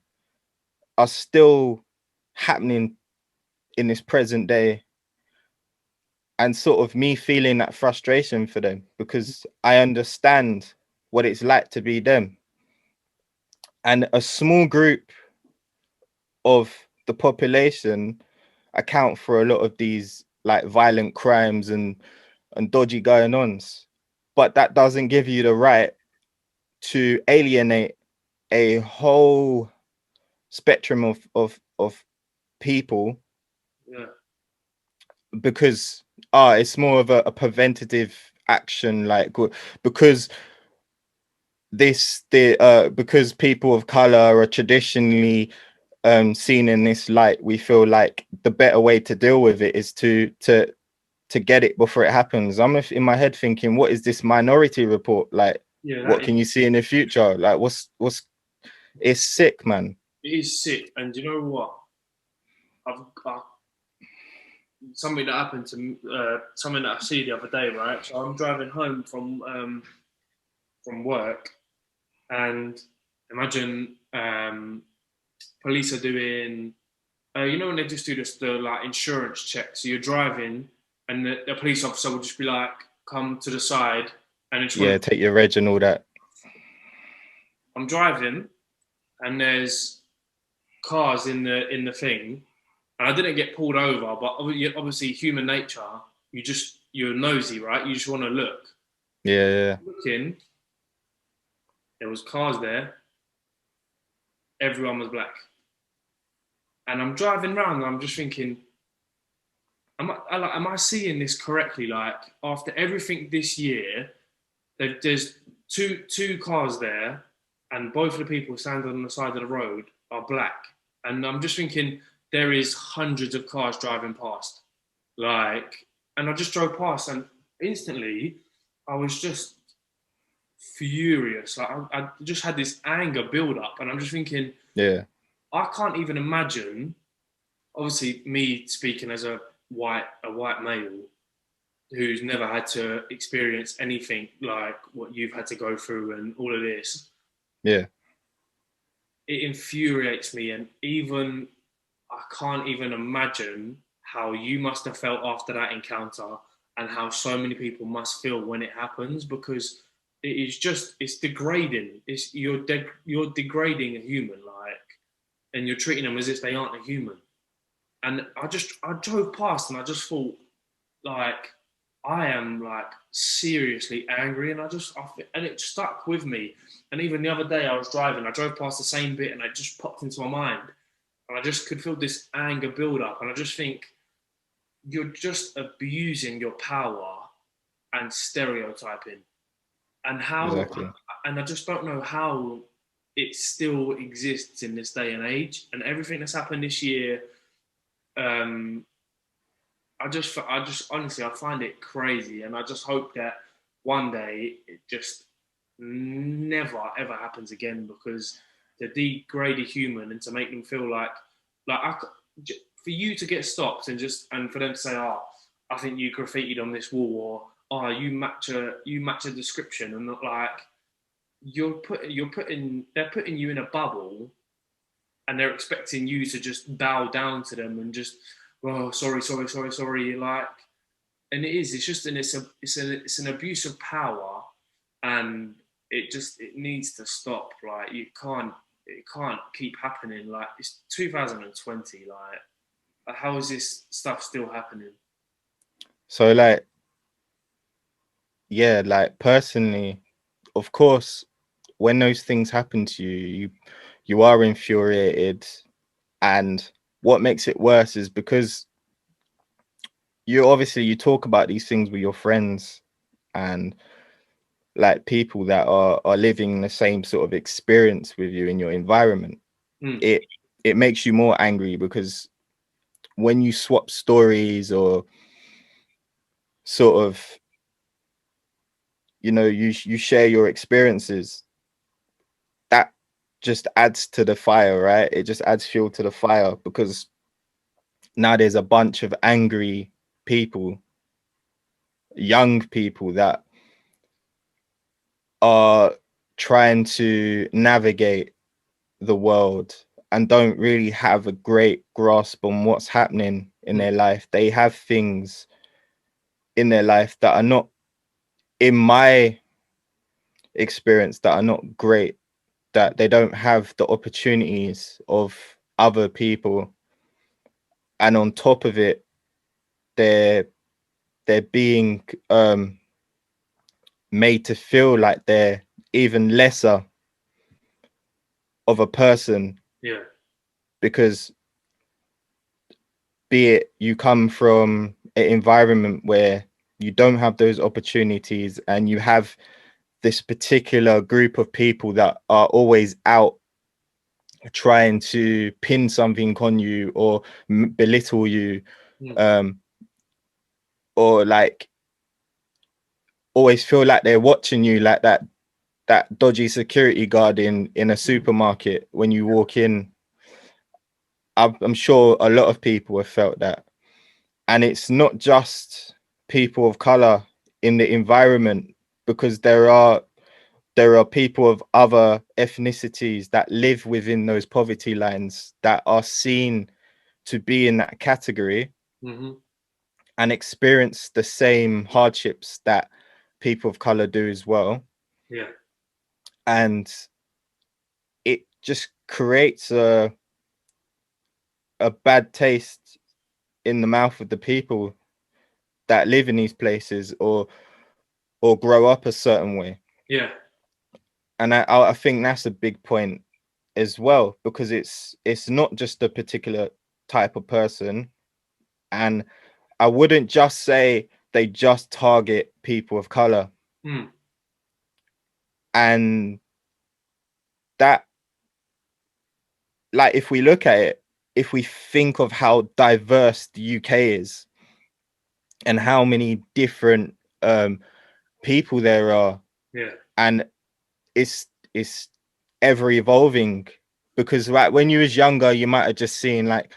are still happening in this present day, and sort of me feeling that frustration for them, because I understand what it's like to be them. And a small group of the population account for a lot of these like violent crimes and dodgy going ons, but that doesn't give you the right to alienate a whole spectrum of people. Yeah. Because it's more of a preventative action, like because because people of color are traditionally seen in this light, we feel like the better way to deal with it is to get it before it happens. I'm in my head thinking, what is this Minority Report? Like, what can you see in the future? Like, it's sick, man. It is sick. And you know what? I've something that happened to me, something that I see the other day, right? So I'm driving home from work, and imagine police are doing, you know, when they just do the like insurance check. So you're driving, and the police officer will just be like, "Come to the side," and it's take your reg and all that. I'm driving, and there's cars in the thing, and I didn't get pulled over, but obviously human nature, you're nosy, right? You just want to look. Yeah. Looking, there was cars there. Everyone was black. And I'm driving around and I'm just thinking, am I seeing this correctly? Like, after everything this year, there's two cars there, and both of the people standing on the side of the road are black. And I'm just thinking, there is hundreds of cars driving past. Like, and I just drove past, and instantly I was just furious. Like, I just had this anger build up, and I'm just thinking, yeah, I can't even imagine, obviously me speaking as a white male, who's never had to experience anything like what you've had to go through and all of this, Yeah. it infuriates me. And even I can't even imagine how you must have felt after that encounter and how so many people must feel when it happens, because it is just, it's degrading. It's you're degrading a human, like, and you're treating them as if they aren't a human. And I drove past and I just thought, like, I am like seriously angry, and and it stuck with me. And even the other day I was driving, I drove past the same bit and it just popped into my mind, and I just could feel this anger build up, and I just think you're just abusing your power and stereotyping, and how, Exactly. and I just don't know how it still exists in this day and age, and everything that's happened this year. um I just honestly, I find it crazy, and I just hope that one day it just never ever happens again, because to degrade a human and to make them feel like for you to get stopped and just, and for them to say, "Oh, I think you graffitied on this wall," or "Oh, you match a description," and not like they're putting you in a bubble, and they're expecting you to just bow down to them and just, "Oh, sorry, sorry, sorry, sorry," like, and it's just, and it's an abuse of power, and it needs to stop. Like, it can't keep happening. Like, it's 2020. Like, how is this stuff still happening? So like, yeah, like personally, of course, when those things happen to you, you are infuriated. And what makes it worse is because you talk about these things with your friends and like people that are living the same sort of experience with you in your environment. Mm. It makes you more angry because when you swap stories or sort of, you share your experiences, that just adds to the fire, right? It just adds fuel to the fire because now there's a bunch of angry people, young people that are trying to navigate the world and don't really have a great grasp on what's happening in Mm. their life. They have things in their life that are not, in my experience, that are not great, that they don't have the opportunities of other people. And on top of it, they're they're being made to feel like they're even lesser of a person Yeah. because, be it you come from an environment where you don't have those opportunities and you have this particular group of people that are always out trying to pin something on you or belittle you, Mm. um, or like always feel like they're watching you, like that dodgy security guard in a Mm. supermarket when you walk in. I'm sure a lot of people have felt that. And it's not just people of color in the environment, because there are people of other ethnicities that live within those poverty lines that are seen to be in that category Mm-hmm. and experience the same hardships that people of color do as well. Yeah. And it just creates a bad taste in the mouth of the people that live in these places or grow up a certain way. Yeah. And I think that's a big point as well, because it's not just a particular type of person. And I wouldn't just say they just target people of color. Mm. And that, like, if we look at it, if we think of how diverse the UK is and how many different people there are, Yeah. and it's ever evolving, because like when you was younger you might have just seen like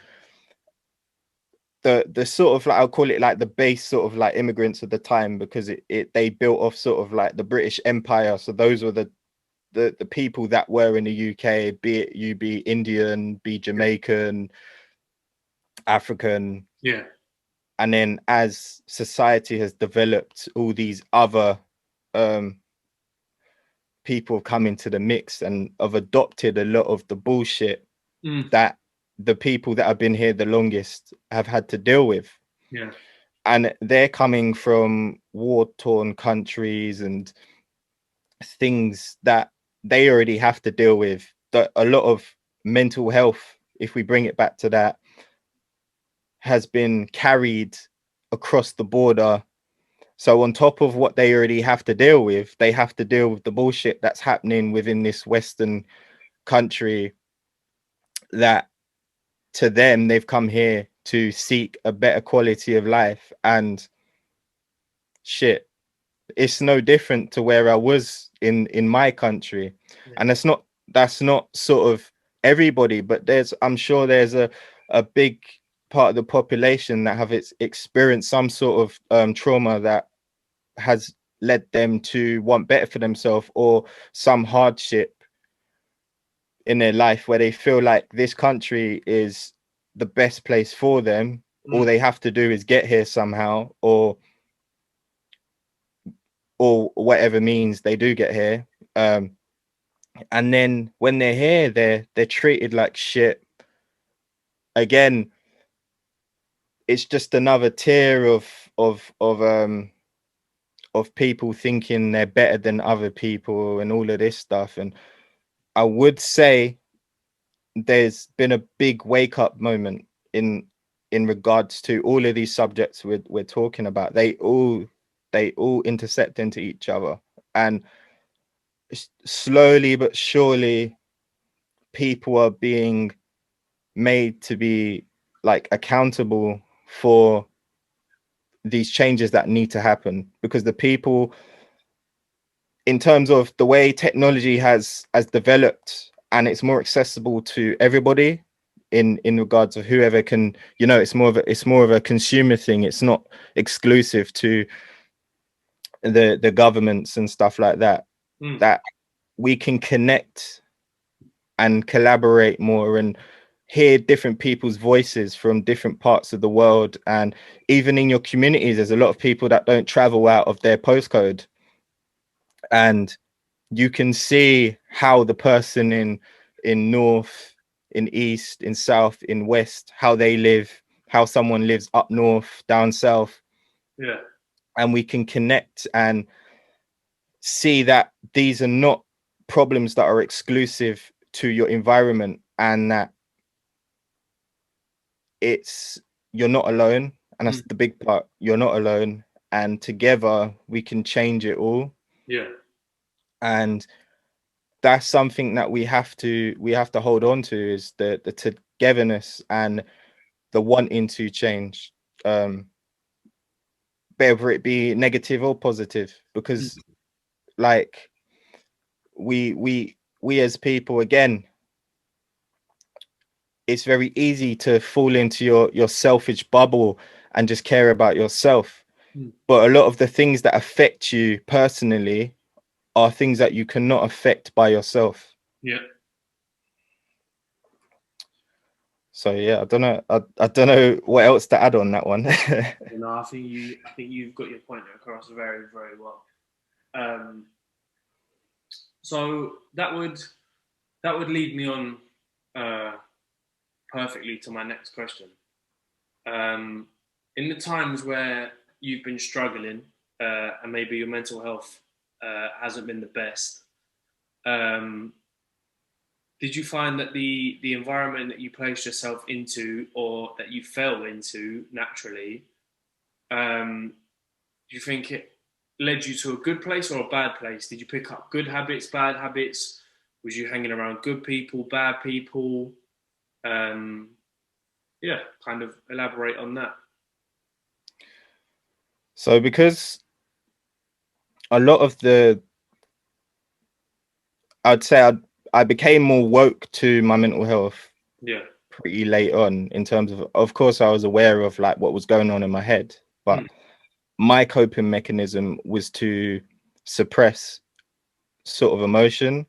the sort of like, I'll call it like the base sort of like immigrants of the time, because they built off sort of like the British Empire. So those were the people that were in the UK, be it you be Indian, be Jamaican, African. Yeah. And then as society has developed, all these other people have come into the mix and have adopted a lot of the bullshit that the people that have been here the longest have had to deal with. Yeah. And they're coming from war-torn countries and things that they already have to deal with. That a lot of mental health, if we bring it back to that, has been carried across the border. So on top of what they already have to deal with, they have to deal with the bullshit that's happening within this Western country, that to them, they've come here to seek a better quality of life. And shit, it's no different to where I was in my country. Yeah. And that's not sort of everybody, but I'm sure there's a big part of the population that have experienced some sort of trauma that has led them to want better for themselves, or some hardship in their life where they feel like this country is the best place for them. All they have to do is get here somehow, or whatever means they do get here. And then when they're here, they're treated like shit. Again, it's just another tier of people thinking they're better than other people and all of this stuff. And I would say there's been a big wake up moment in regards to all of these subjects we're talking about. They all intersect into each other, and slowly but surely people are being made to be like accountable for these changes that need to happen, because the people, in terms of the way technology has developed and it's more accessible to everybody in regards of whoever can, it's more of a consumer thing. It's not exclusive to the governments and stuff like that, that we can connect and collaborate more and hear different people's voices from different parts of the world. And even in your communities, there's a lot of people that don't travel out of their postcode, and you can see how the person in north, in east, in south, in west, how they live, how someone lives up north, down south. Yeah. And we can connect and see that these are not problems that are exclusive to your environment, and that you're not alone. And that's the big part. You're not alone, and together we can change it all. Yeah. And that's something that we have to hold on to, is the togetherness and the wanting to change, whether it be negative or positive, because like we as people, again, it's very easy to fall into your selfish bubble and just care about yourself. But a lot of the things that affect you personally are things that you cannot affect by yourself. Yeah. So yeah, I don't know what else to add on that one. I think you've got your point across very, very well. So that would lead me on perfectly to my next question. In the times where you've been struggling, and maybe your mental health hasn't been the best, did you find that the environment that you placed yourself into, or that you fell into naturally, do you think it led you to a good place or a bad place? Did you pick up good habits, bad habits? Was you hanging around good people, bad people? Yeah, kind of elaborate on that. So because a lot of I'd say I became more woke to my mental health. Yeah. pretty late on, in terms of course I was aware of like what was going on in my head, but my coping mechanism was to suppress sort of emotion.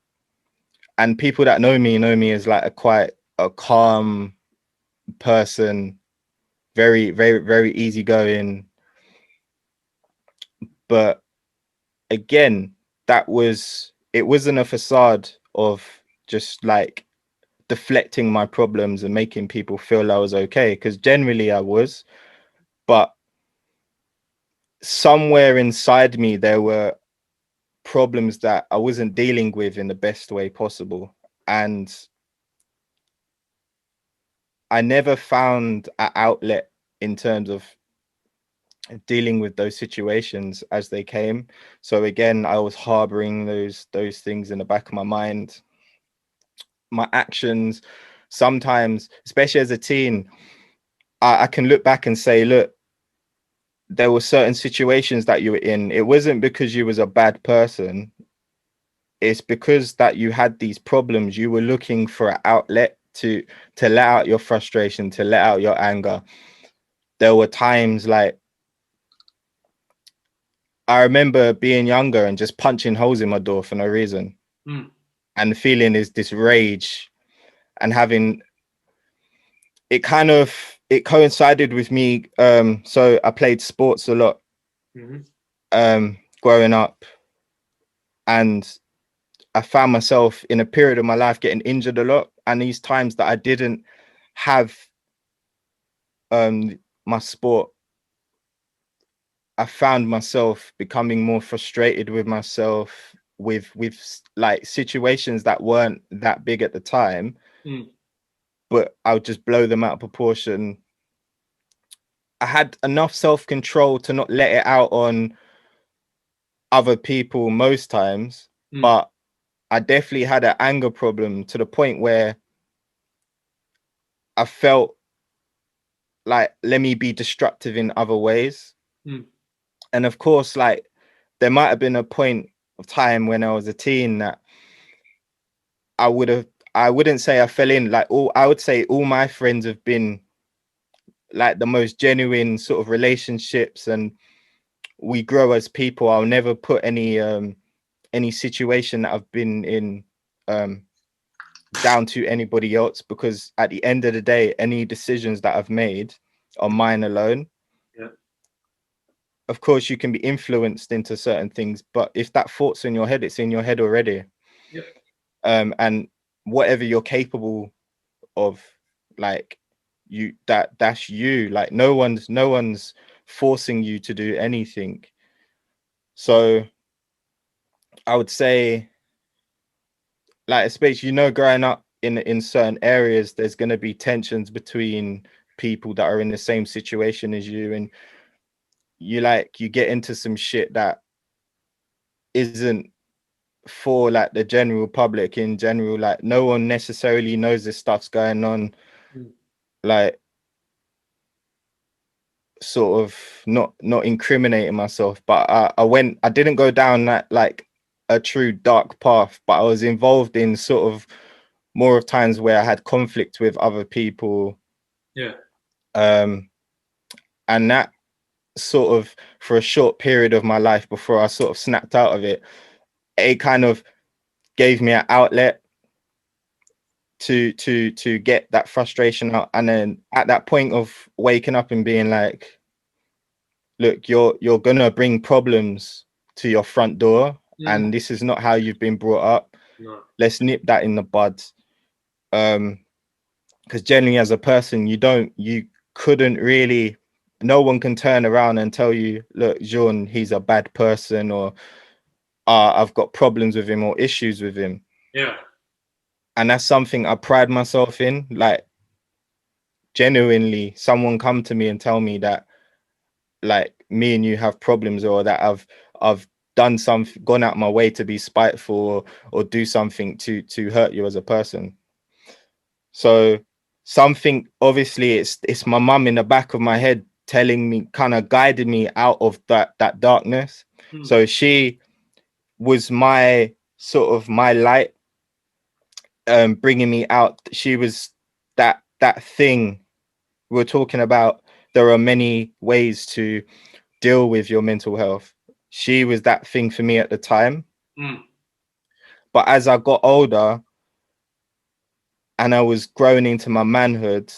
And people that know me as like a calm person, very, very, very easygoing. But again, it wasn't a facade of just like deflecting my problems and making people feel I was okay, because generally I was. But somewhere inside me, there were problems that I wasn't dealing with in the best way possible. And I never found an outlet in terms of dealing with those situations as they came. So again, I was harboring those things in the back of my mind. My actions sometimes, especially as a teen, I can look back and say, look, there were certain situations that you were in. It wasn't because you was a bad person. It's because that you had these problems. You were looking for an outlet to let out your frustration, to let out your anger. There were times like, I remember being younger and just punching holes in my door for no reason, and feeling this rage, and having it it coincided with me. So I played sports a lot, growing up, and I found myself in a period of my life getting injured a lot. And these times that I didn't have my sport, I found myself becoming more frustrated with myself, with like situations that weren't that big at the time, but I would just blow them out of proportion. I had enough self-control to not let it out on other people most times, but I definitely had an anger problem to the point where I felt like, let me be destructive in other ways. And of course, like, there might have been a point of time when I was a teen that I wouldn't say I fell in, like, I would say all my friends have been like the most genuine sort of relationships, and we grow as people. I'll never put any situation that I've been in down to anybody else, because at the end of the day, any decisions that I've made are mine alone. Of course, you can be influenced into certain things, but if that thought's in your head, it's in your head already. And whatever you're capable of, like, that's you. Like, no one's forcing you to do anything. So I would say, like, especially, growing up in certain areas, there's going to be tensions between people that are in the same situation as you, and you get into some shit that isn't for like the general public in general. Like, no one necessarily knows this stuff's going on. Like, sort of not incriminating myself, but I didn't go down that like a true dark path, but I was involved in sort of more of times where I had conflict with other people. And that sort of, for a short period of my life before I sort of snapped out of it, it kind of gave me an outlet to get that frustration out. And then at that point of waking up and being like, look, you're gonna bring problems to your front door, and this is not how you've been brought up. Let's nip that in the bud. Because generally, as a person, you couldn't really, no one can turn around and tell you, look, Jhaun, he's a bad person, or I've got problems with him or issues with him. And that's something I pride myself in. Like, genuinely, someone come to me and tell me that, like, me and you have problems, or that I've done something, gone out my way to be spiteful, or do something to hurt you as a person. So something, obviously, it's my mum in the back of my head telling me, kind of guiding me out of that darkness. So she was my sort of my light, bringing me out. She was that that thing we're talking about. There are many ways to deal with your mental health. She was that thing for me at the time. But as I got older and I was growing into my manhood,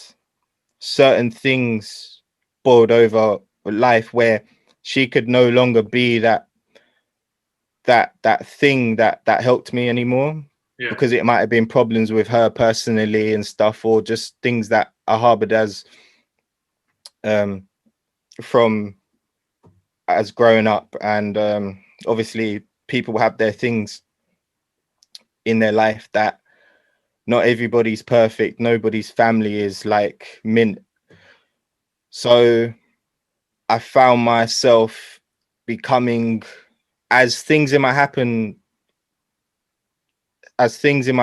certain things boiled over life where she could no longer be that thing that helped me anymore. Yeah. Because it might have been problems with her personally and stuff, or just things that I harbored as from as growing up. And obviously people have their things in their life that not everybody's perfect. Nobody's family is like mint. So I found myself becoming, as things in my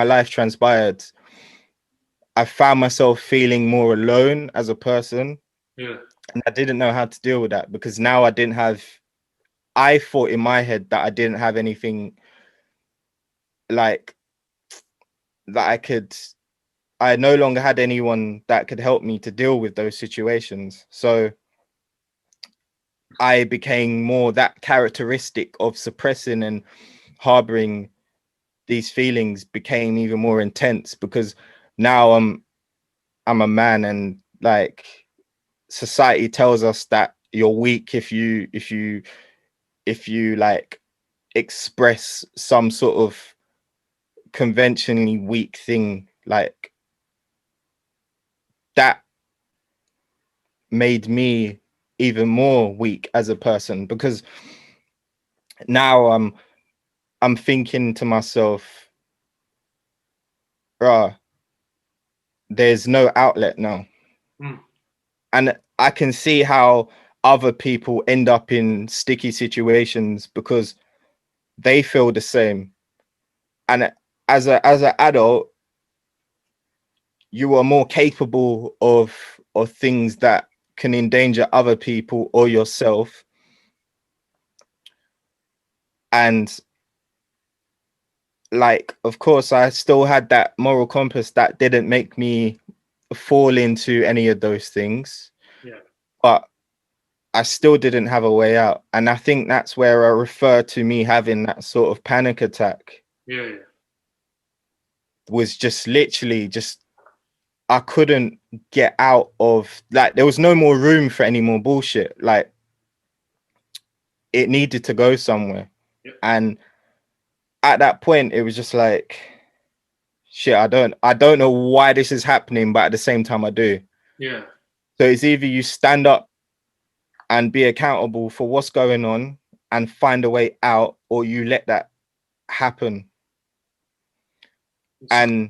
life transpired, I found myself feeling more alone as a person. Yeah. And I didn't know how to deal with that, because now I thought in my head that I didn't have anything like that I no longer had anyone that could help me to deal with those situations. So I became more that characteristic of suppressing and harboring these feelings became even more intense, because now I'm a man, and like society tells us that you're weak if you like express some sort of conventionally weak thing. Like that made me even more weak as a person, because now I'm thinking to myself, there's no outlet now. And I can see how other people end up in sticky situations because they feel the same. And as an adult, you are more capable of things that can endanger other people or yourself. And like, of course, I still had that moral compass that didn't make me fall into any of those things. Yeah. But I still didn't have a way out. And I think that's where I refer to me having that sort of panic attack. Yeah. Was just literally I couldn't get out of, like, there was no more room for any more bullshit. Like, it needed to go somewhere. Yeah. And at that point, it was just like, shit, I don't know why this is happening, but at the same time I do. Yeah. So it's either you stand up and be accountable for what's going on and find a way out, or you let that happen. And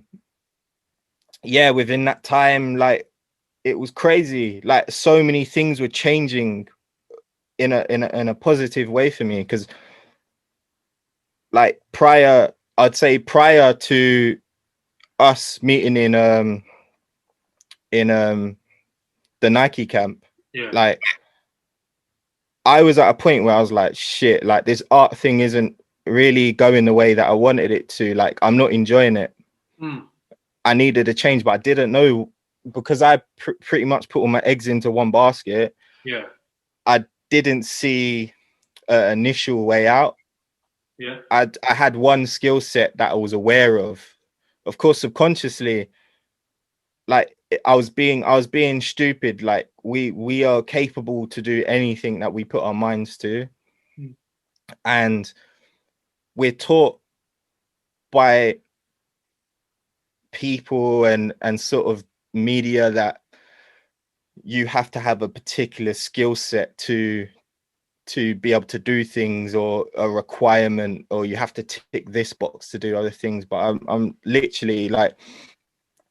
yeah, within that time, like, it was crazy. Like, so many things were changing in a positive way for me, because like I'd say prior to us meeting in the Nike camp, yeah, like I was at a point where I was like, shit, like this art thing isn't really going the way that I wanted it to. Like, I'm not enjoying it. I needed a change, but I didn't know, because I pretty much put all my eggs into one basket. Yeah, I didn't see an initial way out. Yeah, I had one skill set that I was aware of. Of course, subconsciously, like I was being stupid. Like we are capable to do anything that we put our minds to. And we're taught by people and sort of media that you have to have a particular skill set to be able to do things, or a requirement, or you have to tick this box to do other things. But I'm literally like,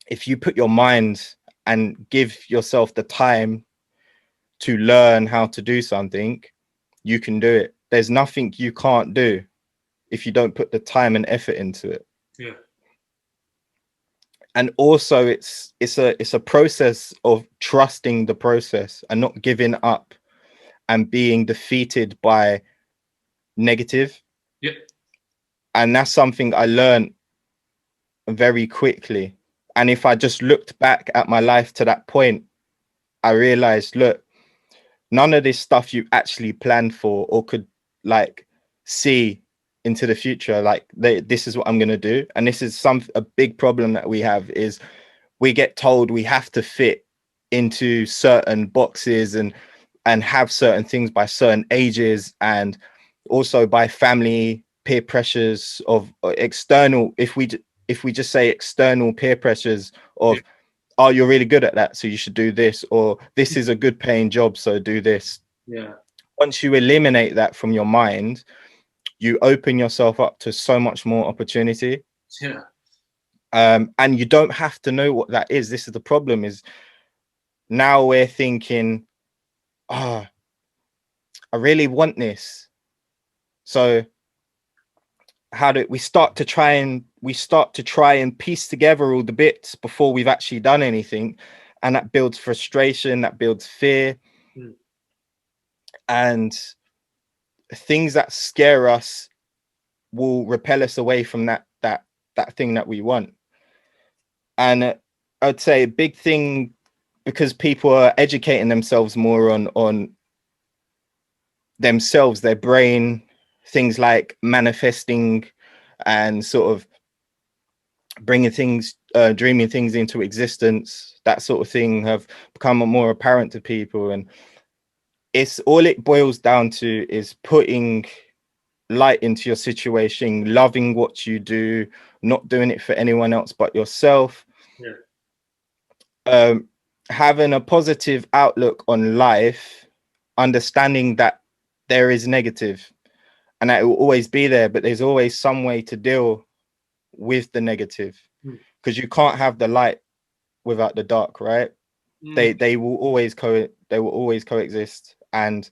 if you put your mind and give yourself the time to learn how to do something, you can do it. There's nothing you can't do if you don't put the time and effort into it. Yeah. And also it's a process of trusting the process and not giving up and being defeated by negative. Yeah. And that's something I learned very quickly. And if I just looked back at my life to that point, I realized, look, none of this stuff you actually planned for or could like see into the future. Like this is what I'm going to do. And this is a big problem that we have is we get told we have to fit into certain boxes and have certain things by certain ages, and also by family peer pressures of external, if we just say external peer pressures of, oh, you're really good at that, so you should do this, or this is a good paying job, so do this. Yeah. Once you eliminate that from your mind, you open yourself up to so much more opportunity. Yeah. And you don't have to know what that is. This is the problem, is now we're thinking, oh, I really want this. So how do we start to try and piece together all the bits before we've actually done anything? And that builds frustration, that builds fear. And things that scare us will repel us away from that thing that we want. And I'd say a big thing, because people are educating themselves more on themselves, their brain, things like manifesting and sort of bringing things, dreaming things into existence, that sort of thing, have become more apparent to people. And it's all it boils down to is putting light into your situation, loving what you do, not doing it for anyone else but yourself. Having a positive outlook on life, understanding that there is negative and that it will always be there, but there's always some way to deal with the negative, because you can't have the light without the dark, right? They will always coexist, and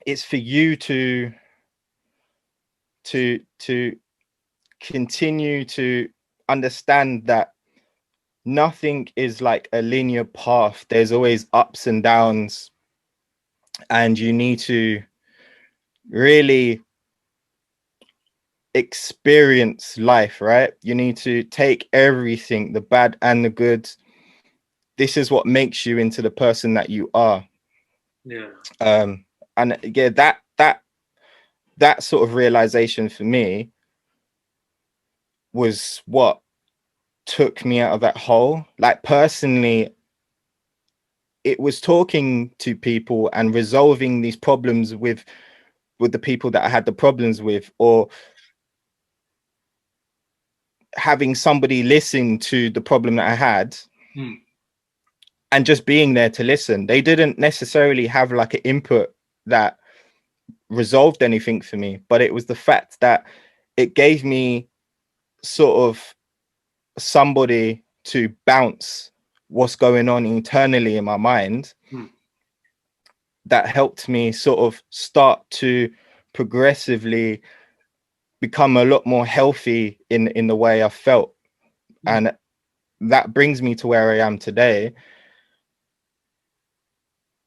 it's for you to continue to understand that nothing is like a linear path. There's always ups and downs, and you need to really experience life, right? You need to take everything, the bad and the good. This is what makes you into the person that you are. And yeah, that sort of realization for me was what took me out of that hole. Like, personally, it was talking to people and resolving these problems with the people that I had the problems with, or having somebody listen to the problem that I had and just being there to listen. They didn't necessarily have like an input that resolved anything for me, but it was the fact that it gave me sort of somebody to bounce what's going on internally in my mind, that helped me sort of start to progressively become a lot more healthy in the way I felt. And that brings me to where I am today.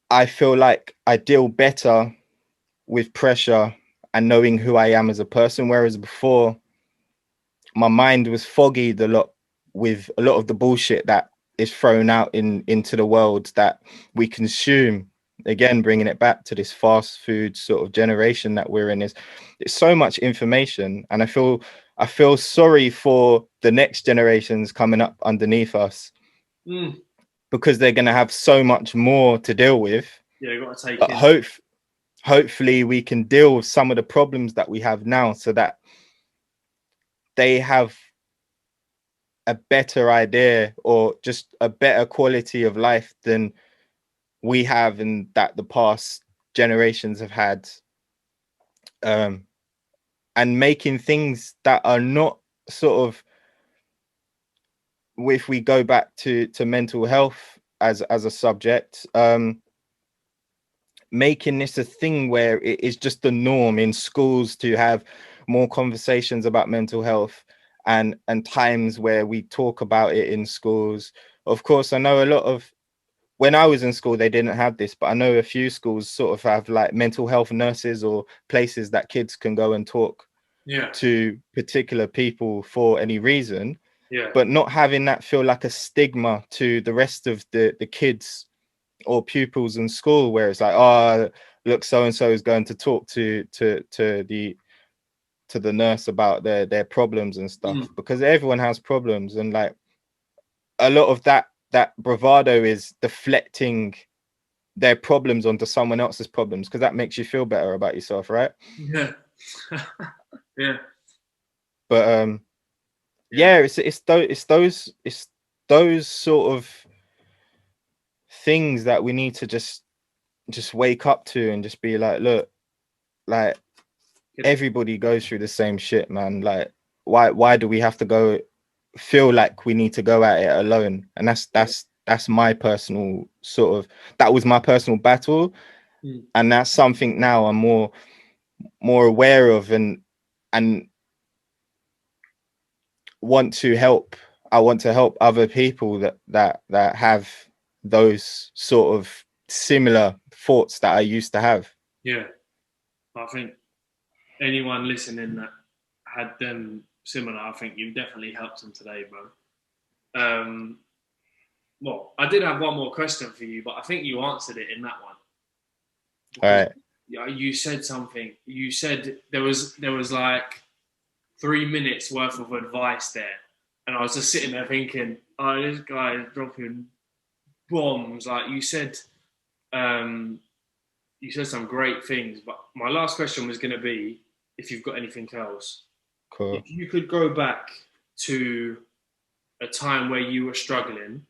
I feel like I deal better with pressure and knowing who I am as a person, whereas before my mind was foggied a lot with a lot of the bullshit that is thrown out into the world that we consume. Again, bringing it back to this fast food sort of generation that we're in, is it's so much information, and I feel sorry for the next generations coming up underneath us, because they're going to have so much more to deal with. You got to take but hopefully we can deal with some of the problems that we have now, so that they have a better idea or just a better quality of life than we have, and that the past generations have had. And making things that are not sort of, if we go back to mental health as a subject, making this a thing where it is just the norm in schools to have more conversations about mental health, and times where we talk about it in schools. Of course, I know a lot of, when I was in school, they didn't have this, but I know a few schools sort of have like mental health nurses or places that kids can go and talk to particular people for any reason. Yeah. but not having that feel like a stigma to the rest of the kids or pupils in school, where it's like, oh, look, so and so is going to talk to the nurse about their problems and stuff, because everyone has problems, and like a lot of that bravado is deflecting their problems onto someone else's problems, because that makes you feel better about yourself, right? Yeah. Yeah. But yeah, it's those sort of things that we need to just wake up to and just be like, look, like everybody goes through the same shit, man. Like, why do we have to feel like we need to go at it alone? And that's my personal sort of, that was my personal battle. And that's something now I'm more aware of, and want to help. I want to help other people that have those sort of similar thoughts that I used to have. Yeah. I think anyone listening that had them similar, I think you've definitely helped them today, bro. Well, I did have one more question for you, but I think you answered it in that one. All right. You said something. You said there was like 3 minutes worth of advice there, and I was just sitting there thinking, "Oh, this guy is dropping bombs." Like you said some great things. But my last question was going to be, if you've got anything else, Cool. if you could go back to a time where you were struggling,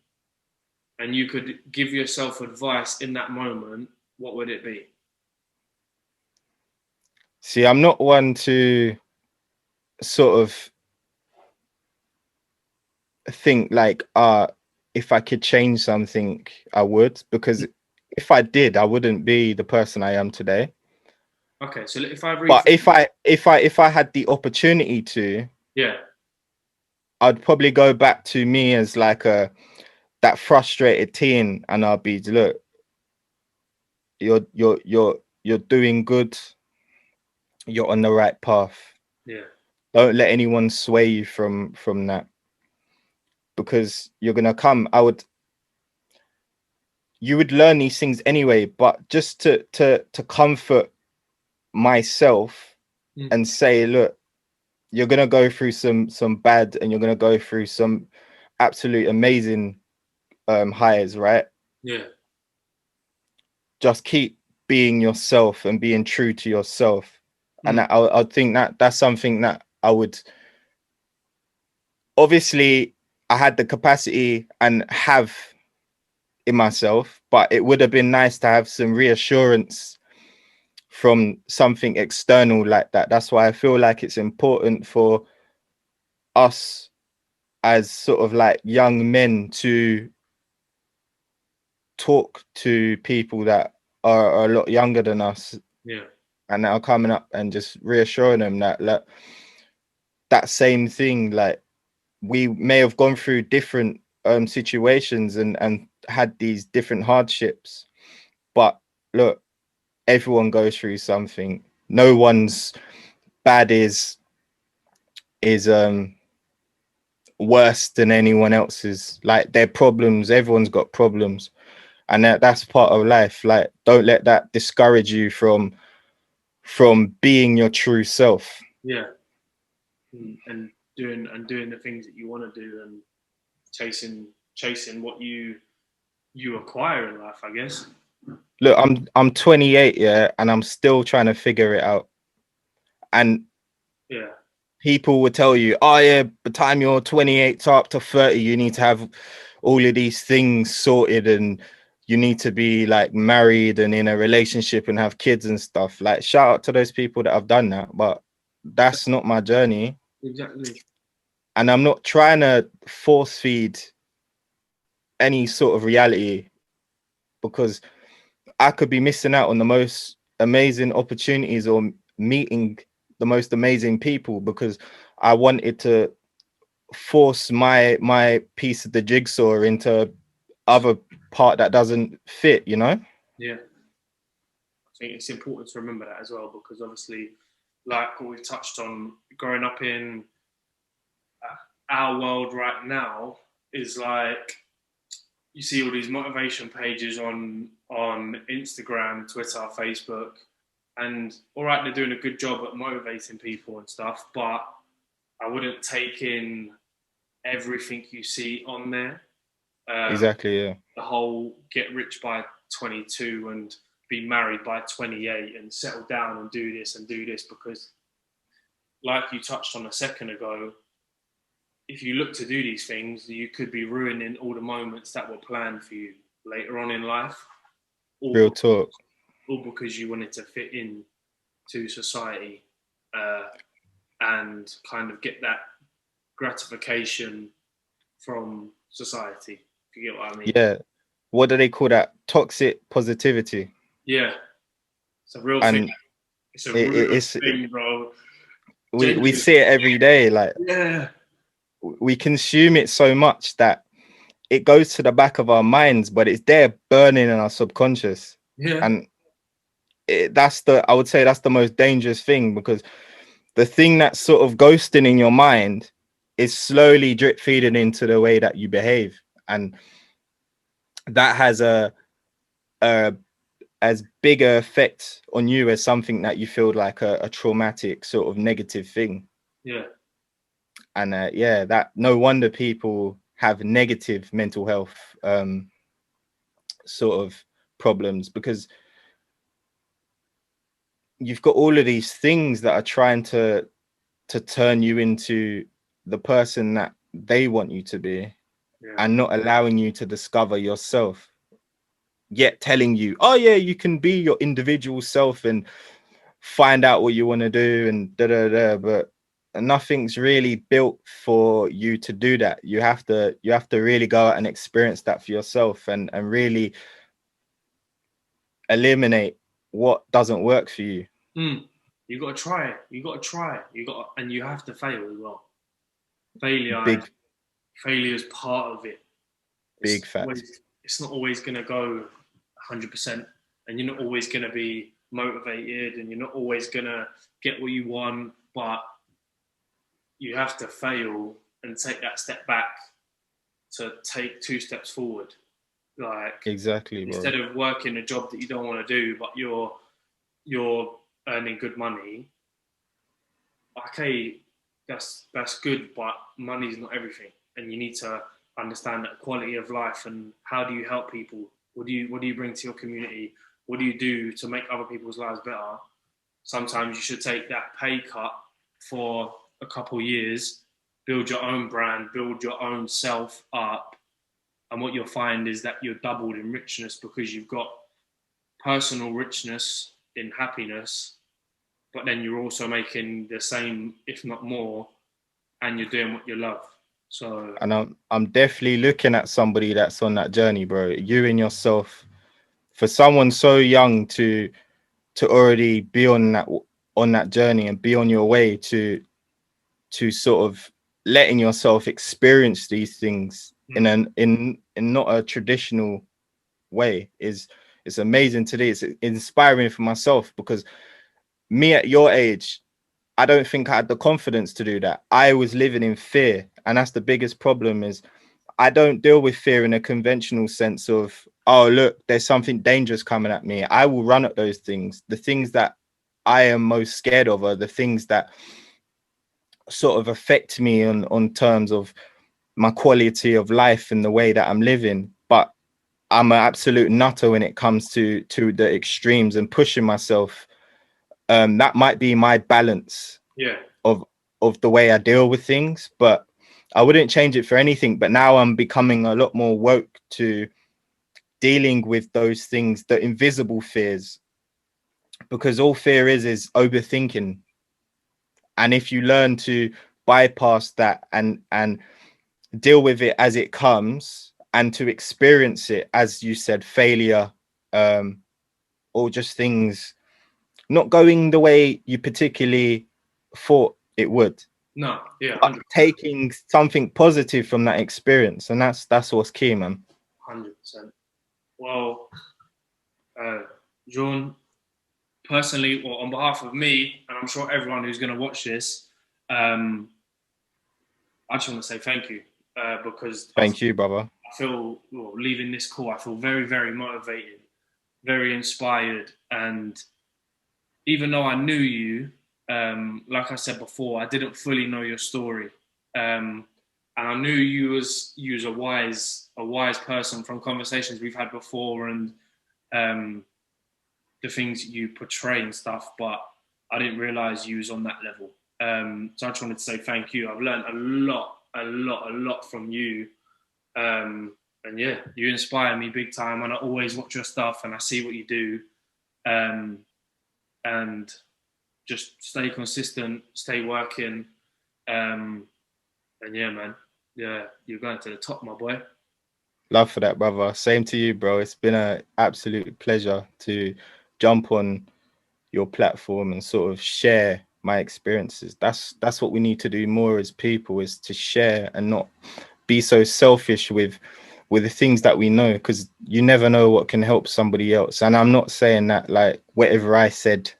and you could give yourself advice in that moment, what would it be? See, I'm not one to sort of think like, if I could change something, I would, because if I did, I wouldn't be the person I am today. Okay, so if I But if I had the opportunity to, yeah, I'd probably go back to me as like that frustrated teen, and I'll be, look, you're doing good, you're on the right path. yeah, Don't let anyone sway you from that, because you're gonna come. You would learn these things anyway, but just to comfort myself and say, look, you're gonna go through some bad, and you're gonna go through some absolute amazing highs, right? yeah, Just keep being yourself and being true to yourself. And I think that's something that I would, obviously I had the capacity and have in myself, but it would have been nice to have some reassurance from something external like that. That's why I feel like it's important for us as sort of like young men to talk to people that are a lot younger than us, yeah, and that are coming up, and just reassuring them that that same thing, like, we may have gone through different situations and had these different hardships, but look, everyone goes through something. No one's bad is worse than anyone else's. Like, their problems, everyone's got problems, and that's part of life. Like, don't let that discourage you from being your true self. yeah, and doing the things that you want to do, and chasing what you acquire in life, I guess. Look, I'm 28, yeah, and I'm still trying to figure it out. And Yeah, people would tell you, oh yeah, by the time you're 28 to up to 30, you need to have all of these things sorted, and you need to be like married and in a relationship and have kids and stuff. Like, shout out to those people that have done that, but that's not my journey. exactly. And I'm not trying to force feed any sort of reality, because I could be missing out on the most amazing opportunities, or meeting the most amazing people, because I wanted to force my piece of the jigsaw into other part that doesn't fit, you know? Yeah, I think it's important to remember that as well, because obviously, like what we've touched on, growing up in our world right now is like, you see all these motivation pages on Instagram, Twitter, Facebook, and all right, they're doing a good job at motivating people and stuff, but I wouldn't take in everything you see on there. Exactly, yeah. The whole get rich by 22 and be married by 28 and settle down and do this, because, like you touched on a second ago, if you look to do these things, you could be ruining all the moments that were planned for you later on in life. Real talk. All because you wanted to fit in to society and kind of get that gratification from society. If you get what I mean? Yeah. What do they call that? Toxic positivity. Yeah. It's a real thing. It's a real thing, bro. We see it every day. Like, yeah, we consume it so much that it goes to the back of our minds, but it's there burning in our subconscious. Yeah. And I would say that's the most dangerous thing, because the thing that's sort of ghosting in your mind is slowly drip feeding into the way that you behave. And that has a as big a effect on you as something that you feel like a traumatic sort of negative thing. Yeah. And yeah, that no wonder people have negative mental health sort of problems, because you've got all of these things that are trying to turn you into the person that they want you to be, and not allowing you to discover yourself, yet telling you, oh yeah, you can be your individual self and find out what you want to do and but nothing's really built for you to do that. You have to really go out and experience that for yourself, and really eliminate what doesn't work for you. You got to try it. And you have to fail as well. Failure is part of it. Big fact. It's not always going to go 100%, and you're not always going to be motivated, and you're not always going to get what you want, but you have to fail and take that step back to take 2 steps forward. Like, exactly, bro. Instead of working a job that you don't want to do, but you're earning good money. Okay, that's good, but money's not everything, and you need to understand that quality of life and how do you help people. What do you bring to your community? What do you do to make other people's lives better? Sometimes you should take that pay cut for a couple of years, build your own brand, build your own self up. And what you'll find is that you're doubled in richness, because you've got personal richness in happiness, but then you're also making the same, if not more, and you're doing what you love. So, and I'm definitely looking at somebody that's on that journey, bro. You and yourself, for someone so young to already be on that journey and be on your way to sort of letting yourself experience these things in not a traditional way is amazing today. It's inspiring for myself, because me at your age, I don't think I had the confidence to do that. I was living in fear, and that's the biggest problem. Is I don't deal with fear in a conventional sense of, oh look, there's something dangerous coming at me. I will run at those things. The things that I am most scared of are the things that sort of affect me on terms of my quality of life and the way that I'm living. But I'm an absolute nutter when it comes to the extremes and pushing myself. That might be my balance of the way I deal with things, but I wouldn't change it for anything. But now I'm becoming a lot more woke to dealing with those things, the invisible fears, because all fear is overthinking. And if you learn to bypass that and deal with it as it comes, and to experience it, as you said, failure, or just things not going the way you particularly thought it would. No, yeah, but taking something positive from that experience, and that's what's key, man. 100%. Well, Jhaun, personally, or on behalf of me, and I'm sure everyone who's going to watch this, I I just want to say thank you because Thank you, brother. I feel, well, leaving this call, I feel very, very motivated, very inspired. And even though I knew you, like I said before, I didn't fully know your story. And I knew you was a wise person from conversations we've had before, and the things you portray and stuff, but I didn't realize you was on that level. So I just wanted to say thank you. I've learned a lot from you. And yeah, you inspire me big time, and I always watch your stuff and I see what you do. And just stay consistent, stay working. And yeah, man, yeah, you're going to the top, my boy. Love for that, brother. Same to you, bro. It's been an absolute pleasure to jump on your platform and sort of share my experiences. That's what we need to do more as people, is to share and not be so selfish with the things that we know, because you never know what can help somebody else. And I'm not saying that like whatever I said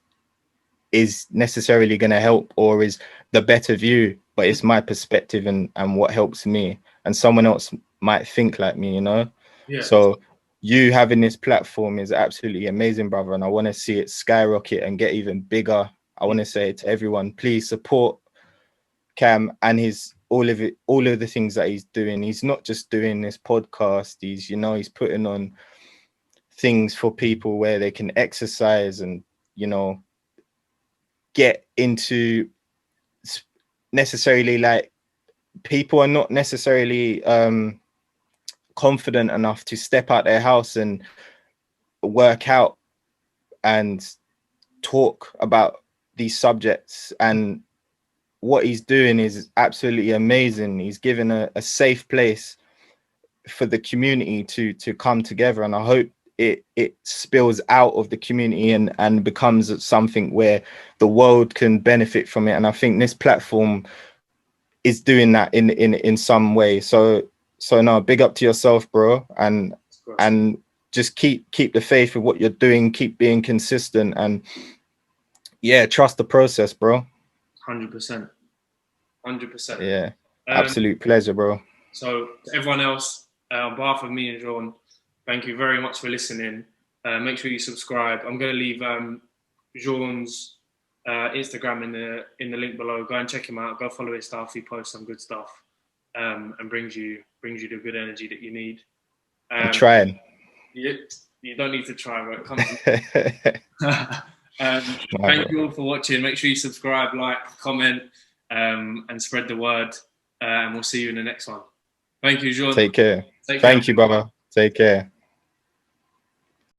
is necessarily going to help or is the better view, but it's my perspective and what helps me, and someone else might think like me, you know. Yeah. So you having this platform is absolutely amazing, brother, and I want to see it skyrocket and get even bigger. I want to say to everyone, please support Cam and his all of the things that he's doing. He's not just doing this podcast, he's, you know, he's putting on things for people where they can exercise and, you know, get into necessarily, like, people are not necessarily confident enough to step out their house and work out and talk about these subjects. And what he's doing is absolutely amazing. He's given a safe place for the community to come together, and I hope it spills out of the community and becomes something where the world can benefit from it. And I think this platform is doing that in some way. So no, big up to yourself, bro, and just keep the faith with what you're doing, keep being consistent, and yeah, trust the process, bro. 100%. Yeah, absolute pleasure, bro. So to everyone else, on behalf of me and Jhaun, thank you very much for listening. Make sure you subscribe. I'm going to leave Jhaun's Instagram in the link below. Go and check him out. Go follow his stuff. He posts some good stuff and brings you the good energy that you need. I'm trying. You don't need to try, but it comes. Thank you all for watching. Make sure you subscribe, like, comment, and spread the word. And we'll see you in the next one. Thank you, Jhaun. Take care. Thank you, brother. Take care.